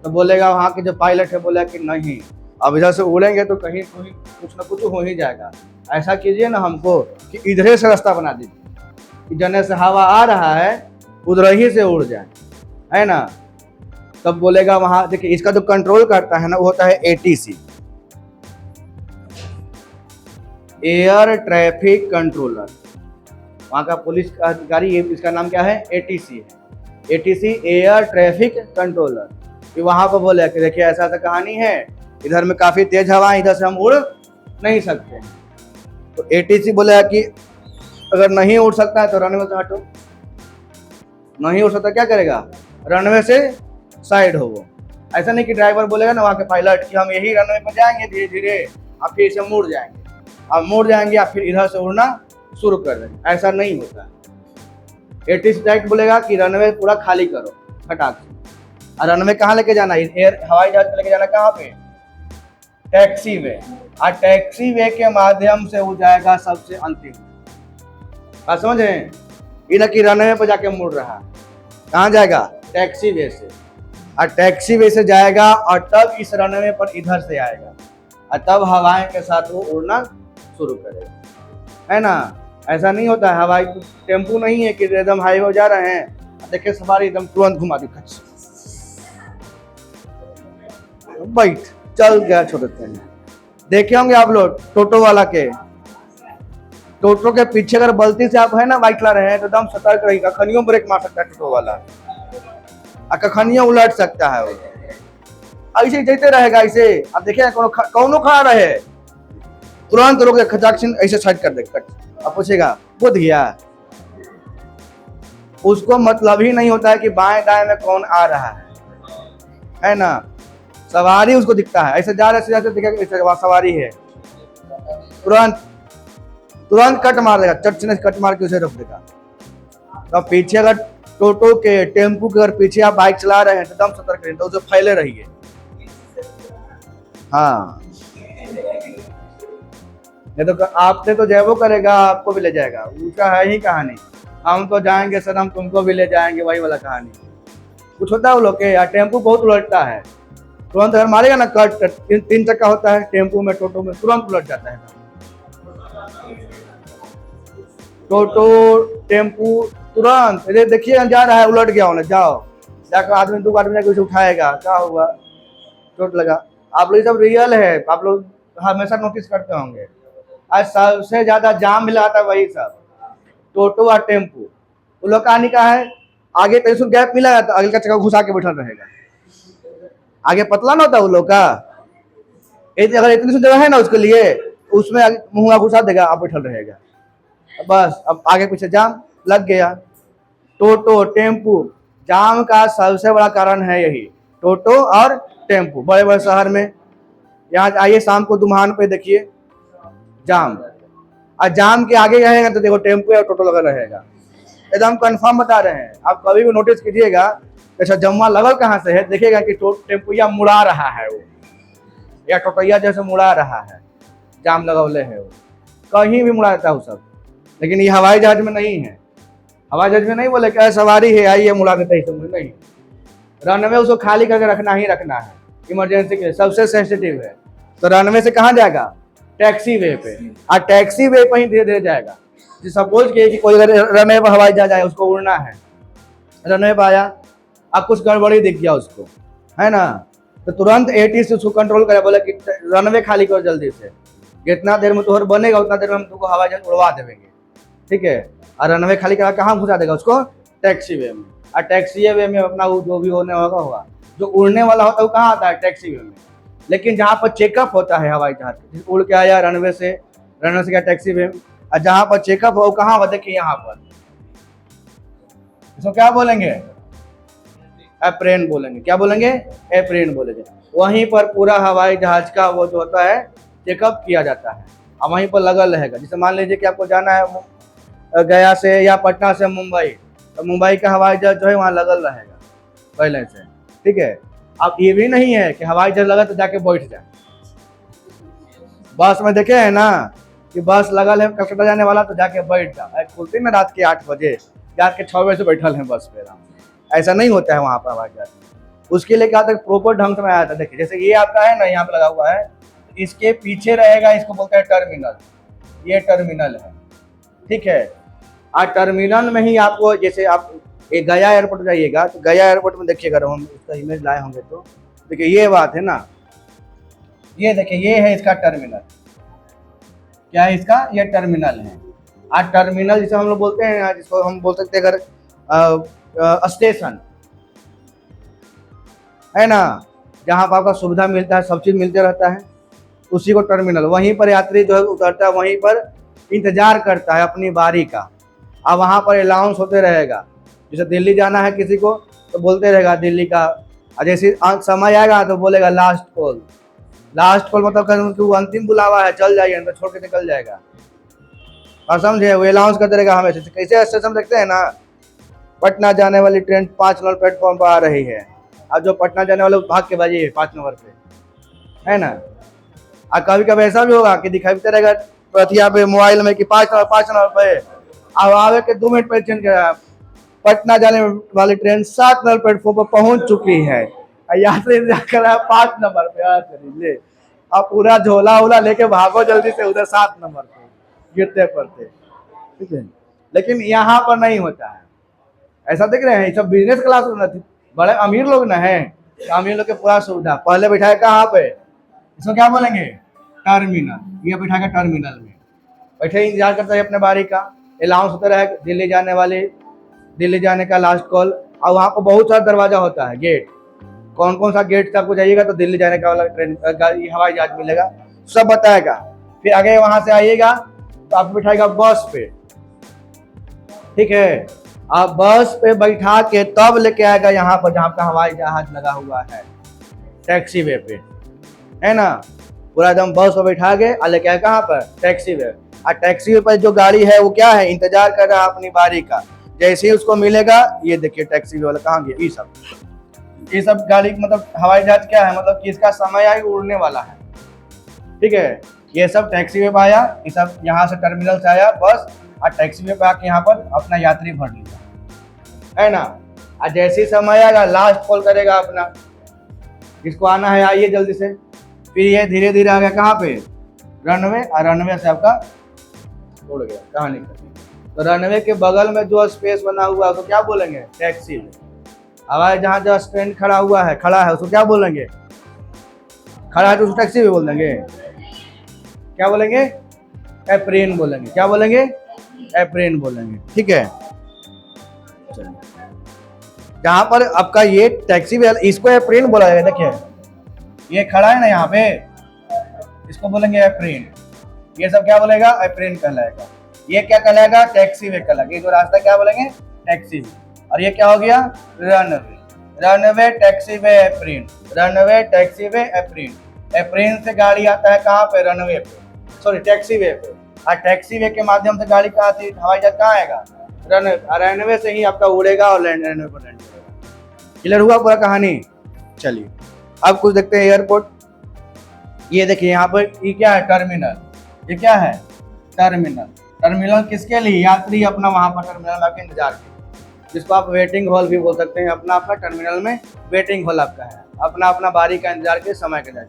तो बोलेगा वहाँ के जो पायलट है, बोला कि नहीं अब इधर से उड़ेंगे तो कहीं कुछ ना कुछ हो ही जाएगा। ऐसा कीजिए ना हमको कि इधर से रास्ता बना दीजिए कि जने से हवा आ रहा है उधर ही से उड़ जाए, है ना। तब बोलेगा वहाँ, देखिए इसका जो कंट्रोल करता है ना वो होता है ATC, एयर ट्रैफिक कंट्रोलर। वहाँ का पुलिस का अधिकारी, इसका नाम क्या है? ATC है। ATC air traffic controller. कि वहाँ पर बोले कि देखिए ऐसा ऐसा कहानी है इधर में काफी तेज हवा है, इधर से हम उड़ नहीं सकते। तो एटीसी बोलेगा कि अगर नहीं उड़ सकता है तो रनवे से हटो, नहीं उड़ सकता क्या करेगा, रनवे से साइड हो। वो ऐसा नहीं कि ड्राइवर बोलेगा ना वहाँ के पायलट कि हम यही रनवे पर जाएंगे धीरे धीरे, आप फिर इसे मुड़ जाएंगे, आप मुड़ जाएंगे, आप फिर इधर से उड़ना शुरू कर देंगे, ऐसा नहीं होता है। एटीसी डायरेक्ट बोलेगा कि रनवे पूरा खाली करो फटाक से। और रनवे कहाँ लेके जाना है, एयर हवाई जहाज लेके जाना कहाँ पे, टैक्सी वे। और टैक्सी वे के माध्यम से वो जाएगा सबसे अंतिम। बात समझ रहे हैं, इधर की रनवे पर जाके मुड़ रहा है, कहाँ जाएगा, टैक्सी वे से। और टैक्सी वे से जाएगा और तब इस रनवे पर इधर से आएगा और तब हवाएं के साथ वो उड़ना शुरू करेगा, है ना। ऐसा नहीं होता है, हवाई टेम्पू नहीं है कि एकदम हाईवे जा रहे हैं, देखिए सवारी एकदम तुरंत घुमा दी, बैठ चल गया, छोड़ देते हैं। देखे होंगे आप लोग टोटो वाला के, टोटो के पीछे अगर गलती से आप है ना बाइक ला रहे हैं तो एकदम सतर्क रहिए, कखनियों ब्रेक मार सकता है टोटो वाला, और कखनियों उलट सकता है वो, ऐसे जैसे रहेगा ऐसे। आप देखिए कौनो खड़ा रहे तुरंत रोक खचाक ऐसे साइड कर देगा, अब पूछेगा बुझ गया, उसको मतलब ही नहीं होता है कि बाएं दाएं में कौन आ रहा है ना। सवारी उसको दिखता है, ऐसे जा रहे दिखेगा वहां सवारी है, तुरंत कट मार देगा, चट से कट मार के उसे रोक देगा। तो पीछे अगर टोटो के टेम्पू के अगर पीछे आप बाइक चला रहे हैं तो एकदम सतर्क रहिए, तो उसे फैले रहिए। हाँ, ये तो आपसे तो जयबो करेगा, आपको भी ले जाएगा, उसका है ही कहानी, हम तो जाएंगे सर हम तुमको भी ले जाएंगे, वही वाला कहानी कुछ होता है वो लोग के। यार टेम्पू बहुत उलटता है, तुरंत अगर मारेगा ना कट, 3 चक्का होता है टेम्पू में, टोटो में तुरंत उलट जाता है। टोटो टेम्पू तुरंत देखिए जा रहा है उलट गया होना, जाओ जाकर आदमी 2 आदमी जाकर उसे उठाएगा, क्या हुआ, चोट लगा। आप लोग सब रियल है, आप लोग हमेशा नोटिस करते होंगे। आज सबसे ज्यादा जाम भी लगाता है वही सब टोटो और टेम्पू। वो लोग कहानी का है, आगे तो गैप मिला तो अगले का चक्का घुसा के बैठल रहेगा, आगे पतला ना होता वो लोग का, अगर इतनी सी जगह है ना उसके लिए, उसमें मुंह घुसा देगा, आप बैठल रहेगा बस। अब आगे पीछे जाम लग गया। टोटो टेम्पू जाम का सबसे बड़ा कारण है यही, टोटो और टेम्पू बड़े बड़े शहर में। यहाँ आइए शाम को दुम्हान पे देखिए जाम, और जाम के आगे रहेगा तो देखो टेम्पू और टोटो लगा रहेगा, एकदम कंफर्म बता रहे हैं। आप कभी भी नोटिस कीजिएगा, अच्छा जम्मा लगल कहाँ से है, देखिएगा कि टेम्पुया मुड़ा रहा है वो, या टोटोया जैसे मुड़ा रहा है, जाम लगौले है वो, कहीं भी मुड़ा देता है वो सब। लेकिन ये हवाई जहाज में नहीं है, हवाई जहाज में नहीं बोले क्या सवारी है आइए मुड़ा देते ही सब नहीं, रनवे उसको खाली करके रखना ही रखना है, इमरजेंसी के सबसे सेंसिटिव है। तो रनवे से कहाँ जाएगा, टैक्सी वे पे, और टैक्सी वे पे ही धीरे धीरे जाएगा। सपोज किए कि कोई अगर रनवे पर हवाई जहाज आया, उसको उड़ना है, रनवे पर आया, अब कुछ गड़बड़ी दिख गया उसको, है ना, तो तुरंत एटीसी उसको कंट्रोल करे, बोले कि रनवे खाली करो जल्दी से, जितना देर में तोहर बनेगा उतना देर में हम तुमको हवाई जहाज उड़वा देंगे, ठीक है। और रनवे खाली करा कहाँ घुसा देगा उसको, टैक्सी वे में, और टैक्सी वे में अपना वो जो भी होने होगा, जो उड़ने वाला होता है वो कहाँ आता है, टैक्सी वे में। लेकिन जहाँ पर चेकअप होता है हवाई जहाज, उड़ के आया रनवे से गया टैक्सी वे, और जहाँ पर चेकअप हो कहाँ होता है, यहाँ पर, इसको क्या बोलेंगे, एप्रेन बोलेंगे, क्या बोलेंगे, एप्रेन बोलेंगे। वहीं पर पूरा हवाई जहाज का वो जो होता है चेकअप किया जाता है, और वहीं पर लगल रहेगा। जैसे मान लीजिए कि आपको जाना है गया से या पटना से मुंबई, तो मुंबई का हवाई जहाज जो है वहाँ लगल रहेगा पहले से, ठीक है। अब ये भी नहीं है कि हवाई जहाज लगा तो जाके बैठ जाए, बस में देखे है ना कि बस लगल है कलकत्ता जाने वाला तो जाके बैठ जाए, खुलती ना रात के 8 बजे, रात के 6 बजे से बैठल है बस पे, ऐसा नहीं होता है वहाँ पर हवाई जहाज। उसके लिए क्या था, प्रॉपर ढंग से आया था। देखिए जैसे ये आपका है ना, यहाँ पे लगा हुआ है, इसके पीछे रहेगा, इसको बोलते हैं टर्मिनल, ये टर्मिनल है, ठीक है। और टर्मिनल में ही आपको, जैसे आप एक गया एयरपोर्ट जाइएगा तो गया एयरपोर्ट में देखिएगा, हम उसका इमेज लाए होंगे तो देखिए ये बात है ना, ये देखिए ये है इसका टर्मिनल, क्या है इसका, ये टर्मिनल है। और टर्मिनल जिसे हम लोग बोलते हैं, जिसको हम बोल सकते हैं अगर स्टेशन है ना, जहाँ पर आपका सुविधा मिलता है, सब चीज़ मिलते रहता है, उसी को टर्मिनल। वहीं पर यात्री जो है उतरता है, वहीं पर इंतजार करता है अपनी बारी का। अब वहाँ पर अनाउंस होते रहेगा, जैसे दिल्ली जाना है किसी को तो बोलते रहेगा दिल्ली का, और जैसे समय आएगा तो बोलेगा लास्ट कॉल। लास्ट कॉल मतलब कि वो अंतिम बुलावा है, चल जाइए, तो छोड़ के निकल जाएगा। और समझे, वो अनाउंस करते रहेगा हमेशा। कैसे स्टेशन देखते हैं ना, पटना जाने वाली ट्रेन 5 नंबर प्लेटफॉर्म पर आ रही है, अब जो पटना जाने वाले भाग के बाजिए 5 नंबर पे, है ना। और कभी कभी ऐसा भी होगा कि दिखाते रहेगा प्रथिया पे मोबाइल में कि 5 नंबर पे, अब आवे के 2 मिनट पे चेंज करा, पटना जाने वाली ट्रेन 7 नंबर प्लेटफॉर्म पर पहुंच चुकी है, यात्री इंतजार कर रहा है 5 नंबर पे। ले, अब पूरा झोला उला लेके भागो जल्दी से उधर 7 नंबर पे गिरते पड़ते, ठीक है। लेकिन यहाँ पर नहीं होता है ऐसा। देख रहे हैं, सब बिजनेस क्लास में बड़े अमीर लोग ना है, अमीर लोग के पूरा सुविधा। पहले बैठाए कहाँ पे, इसको क्या बोलेंगे, टर्मिनल। ये बैठा के टर्मिनल में बैठे इंतजार करता है अपने बारी का। अनाउंस होता रहा दिल्ली जाने वाले, दिल्ली जाने का लास्ट कॉल। और वहाँ पर बहुत सारा दरवाजा होता है, गेट। कौन कौन सा गेट से आपको जाइएगा तो दिल्ली जाने का वाला ट्रेन गाड़ी हवाई जहाज मिलेगा, सब बताएगा। फिर आगे वहां से आइएगा तो आपको बिठाएगा बस पे, ठीक है। आप बस पे बैठा के तब लेके आएगा यहाँ पर जहाँ का हवाई जहाज लगा हुआ है, टैक्सी वे पे, है ना। पूरा एकदम बस पे बैठा के और लेके आए कहाँ पर, टैक्सी वे। और टैक्सी वे पर जो गाड़ी है वो क्या है, इंतजार कर रहा है अपनी बारी का। जैसे ही उसको मिलेगा, ये देखिए टैक्सी वे वाला कहाँ गया, ये सब गाड़ी मतलब हवाई जहाज क्या है, मतलब कि इसका समय आए उड़ने वाला है, ठीक है। ये सब टैक्सी वे पे आया, ये सब यहाँ से टर्मिनल से आया बस, और टैक्सी वे पे आके यहाँ पर अपना यात्री भर लिया, है ना। और जैसे ही समय आएगा लास्ट कॉल करेगा अपना, जिसको आना है आइए जल्दी से। फिर ये धीरे धीरे आ गया कहाँ पे, रनवे। और रनवे से आपका उड़ गया कहानी खत्म। तो रनवे के बगल में जो स्पेस बना हुआ है उसको क्या बोलेंगे, टैक्सी वे। हवाई जहाज जो स्टैंड खड़ा है उसको क्या बोलेंगे, खड़ा है तो उसको टैक्सी वे बोल देंगे, क्या बोलेंगे, एप्रेन बोलेंगे। क्या बोलेंगे, एप्रेन बोलेंगे, ठीक है। जहां पर आपका ये टैक्सी वे, इसको एप्रेन बोला जाएगा। देखिए ये खड़ा है ना यहाँ पे, इसको बोलेंगे एप्रेन। ये सब क्या बोलेगा, एप्रेन कहलाएगा। ये क्या कहलाएगा, टैक्सी वे कहलाएगा। ये जो रास्ता क्या बोलेंगे, टैक्सी वे। और ये क्या हो गया, रनवे। रनवे, टैक्सी वे, एप्रेन। रनवे, टैक्सी वे, एप्रेन। एप्रेन से गाड़ी आता है कहाँ पे, रनवे पे, सॉरी टैक्सी वे पे। और टैक्सी वे के माध्यम से गाड़ी कहाँ आती है, हवाई जहाज कहाँ आएगा, रनवे। रनवे से ही आपका उड़ेगा और रनवे पर लैंड करेगा। क्लियर हुआ पूरा कहानी। चलिए अब कुछ देखते हैं एयरपोर्ट। ये देखिए यहाँ पर ये क्या है, टर्मिनल। ये क्या है, टर्मिनल। टर्मिनल किसके लिए, यात्री अपना वहां पर टर्मिनल आपके इंतजार के, जिसको आप वेटिंग हॉल भी बोल सकते हैं। अपना आपका टर्मिनल में वेटिंग हॉल आपका है, अपना अपना बारी का इंतजार के समय के जाइए।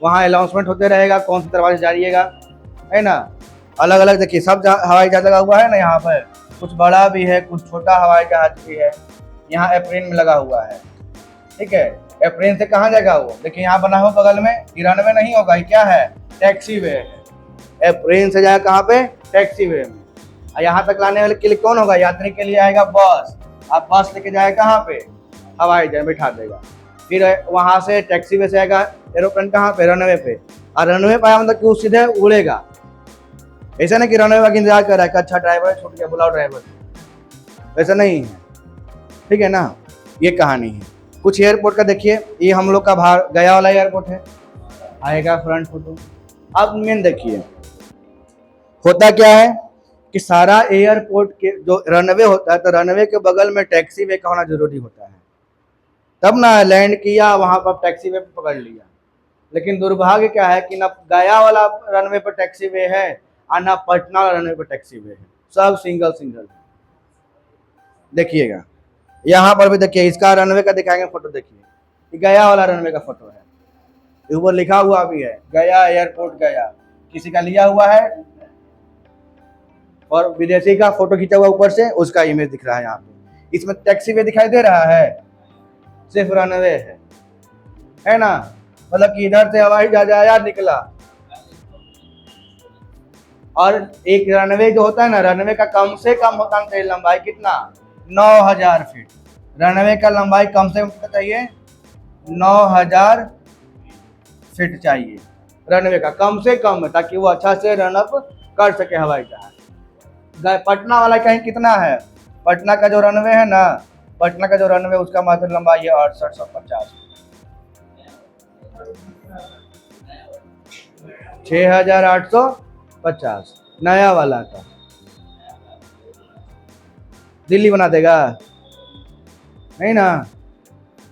वहाँ अनाउंसमेंट होते रहेगा कौन से दरवाजे से जाइएगा, है ना। अलग अलग देखिए सब हवाई जहाज लगा हुआ है ना यहाँ पर, कुछ बड़ा भी है कुछ छोटा हवाई जहाज भी है। यहाँ एप्रेन में लगा हुआ है, ठीक है। एप्रेन से कहाँ जाएगा वो, देखिए यहाँ बना हुआ बगल में, रनवे नहीं होगा, ये क्या है, टैक्सी वे है। एप्रेन से जाएगा कहाँ पे, टैक्सी वे में। यहाँ तक लाने वाले के लिए कौन होगा, यात्री के लिए आएगा बस। आप बस लेके जाएगा कहाँ पे, हवाई जहाज बैठा देगा। फिर वहां से टैक्सी वे से आएगा एरोप्लेन कहाँ पे, रनवे पे। और रनवे पे आया मतलब कि वो सीधे उड़ेगा। ऐसा नहीं कि रनवे का इंतजार कर रहा है कि अच्छा ड्राइवर छूट गया बुलाओ ड्राइवर, ऐसा नहीं है, ठीक है ना। ये कहानी है। कुछ एयरपोर्ट का देखिए, ये हम लोग का बाहर गया वाला एयरपोर्ट है, आएगा फ्रंट फोटो। अब मेन देखिए होता क्या है कि सारा एयरपोर्ट के जो रनवे होता है, तो रनवे के बगल में टैक्सी वे का होना जरूरी होता है, तब ना लैंड किया वहां पर टैक्सी वे पकड़ लिया। लेकिन दुर्भाग्य क्या है कि ना गया वाला रनवे पर टैक्सी वे है और ना पटना रनवे पर टैक्सी वे है, सब सिंगल सिंगल। देखिएगा यहाँ पर भी देखिए, इसका रनवे का दिखाएंगे फोटो, देखिए गया वाला रनवे का फोटो है, ऊपर लिखा हुआ भी है गया एयरपोर्ट गया, किसी का लिया हुआ है, और विदेशी का फोटो खींचा हुआ ऊपर से, उसका इमेज दिख रहा है यहाँ पे। इसमें टैक्सी वे दिखाई दे रहा है, सिर्फ रनवे है ना। मतलब कि इधर से हवाई जहाज आया निकला। और एक रनवे जो होता है ना, रनवे का कम से कम होता चाहिए लंबाई कितना, 9000 फीट। रनवे का लंबाई कम से कम कितना चाहिए, 9,000 फीट चाहिए रनवे का, कम से कम, ताकि वो अच्छा से रन अप कर सके हवाई जहाज। पटना वाला कहीं कितना है, पटना का जो रनवे है ना, पटना का जो रनवे उसका मात्र लंबाई है 6850, 6,850 नया वाला का। दिल्ली बना देगा नहीं ना,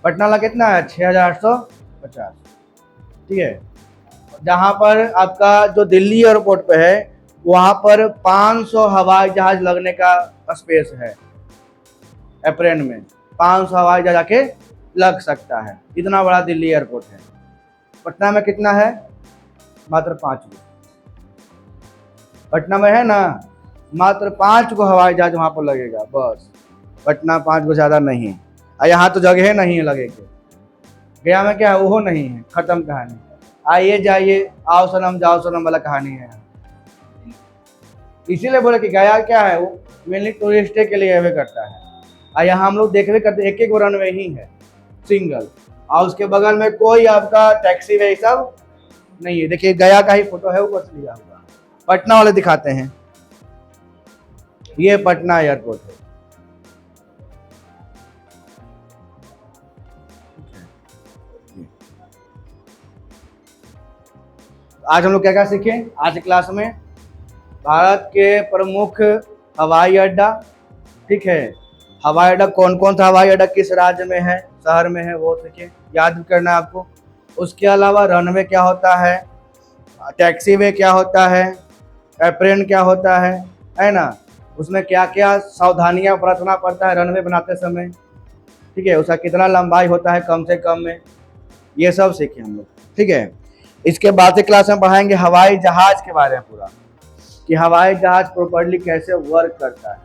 पटना वाला कितना है 6,850, ठीक है। जहाँ पर आपका जो दिल्ली एयरपोर्ट पे है वहाँ पर 500 हवाई जहाज लगने का स्पेस है, अप्रैल में 500 हवाई जहाज आके लग सकता है, इतना बड़ा दिल्ली एयरपोर्ट है। पटना में कितना है, मात्र 5 गो, पटना में है ना मात्र 5 गो हवाई जहाज वहाँ पर लगेगा बस, पटना 5 गो, ज़्यादा नहीं। और यहाँ तो जगह नहीं है लगेगी, गया में क्या है वो नहीं है, खत्म कहानी। आइए जाइए आओ सनम जाओ सनम वाला कहानी है। इसीलिए बोले कि गया क्या है वो मेनली टूरिस्ट के लिए वे करता है, और यहाँ हम लोग देखने करते एक एक रनवे ही है सिंगल, और उसके बगल में कोई आपका टैक्सी वे सब नहीं है। देखिए गया का ही फोटो है वो बस लिया हुआ, पटना वाले दिखाते हैं, ये पटना एयरपोर्ट है। आज हम लोग क्या क्या सीखे आज क्लास में, भारत के प्रमुख हवाई अड्डा, ठीक है, हवाई अड्डा कौन कौन सा हवाई अड्डा किस राज्य में है, शहर में है, वो सीखे, याद करना है आपको। उसके अलावा रनवे क्या होता है, टैक्सी वे क्या होता है, एप्रेन क्या होता है ना, उसमें क्या क्या सावधानियां बरतना पड़ता है रनवे बनाते समय, ठीक है, उसका कितना लंबाई होता है कम से कम में, ये सब सीखे हम लोग, ठीक है। इसके बाद से क्लास में पढ़ाएंगे हवाई जहाज के बारे में पूरा, कि हवाई जहाज प्रॉपर्ली कैसे वर्क करता है,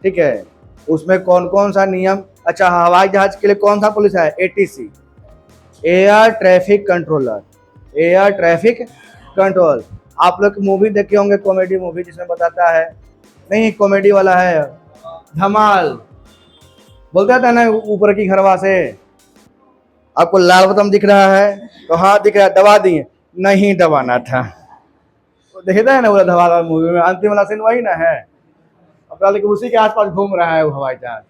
ठीक है, उसमें कौन कौन सा नियम। अच्छा, हवाई जहाज के लिए कौन सा पुलिस है, ATC, air traffic controller, air traffic control. आप लोग मूवी देखे होंगे, कॉमेडी मूवी जिसमें बताता है, नहीं कॉमेडी वाला है धमाल, बोलता था ना ऊपर की घरवा से, आपको लाल बटन दिख रहा है तो हाँ दिख रहा है, दबा दिए, नहीं दबाना था, तो देखता है ना वो धमाल मूवी में अंतिम वाला सीन वही ना है, अब लेकिन उसी के आसपास घूम रहा है वो हवाई जहाज।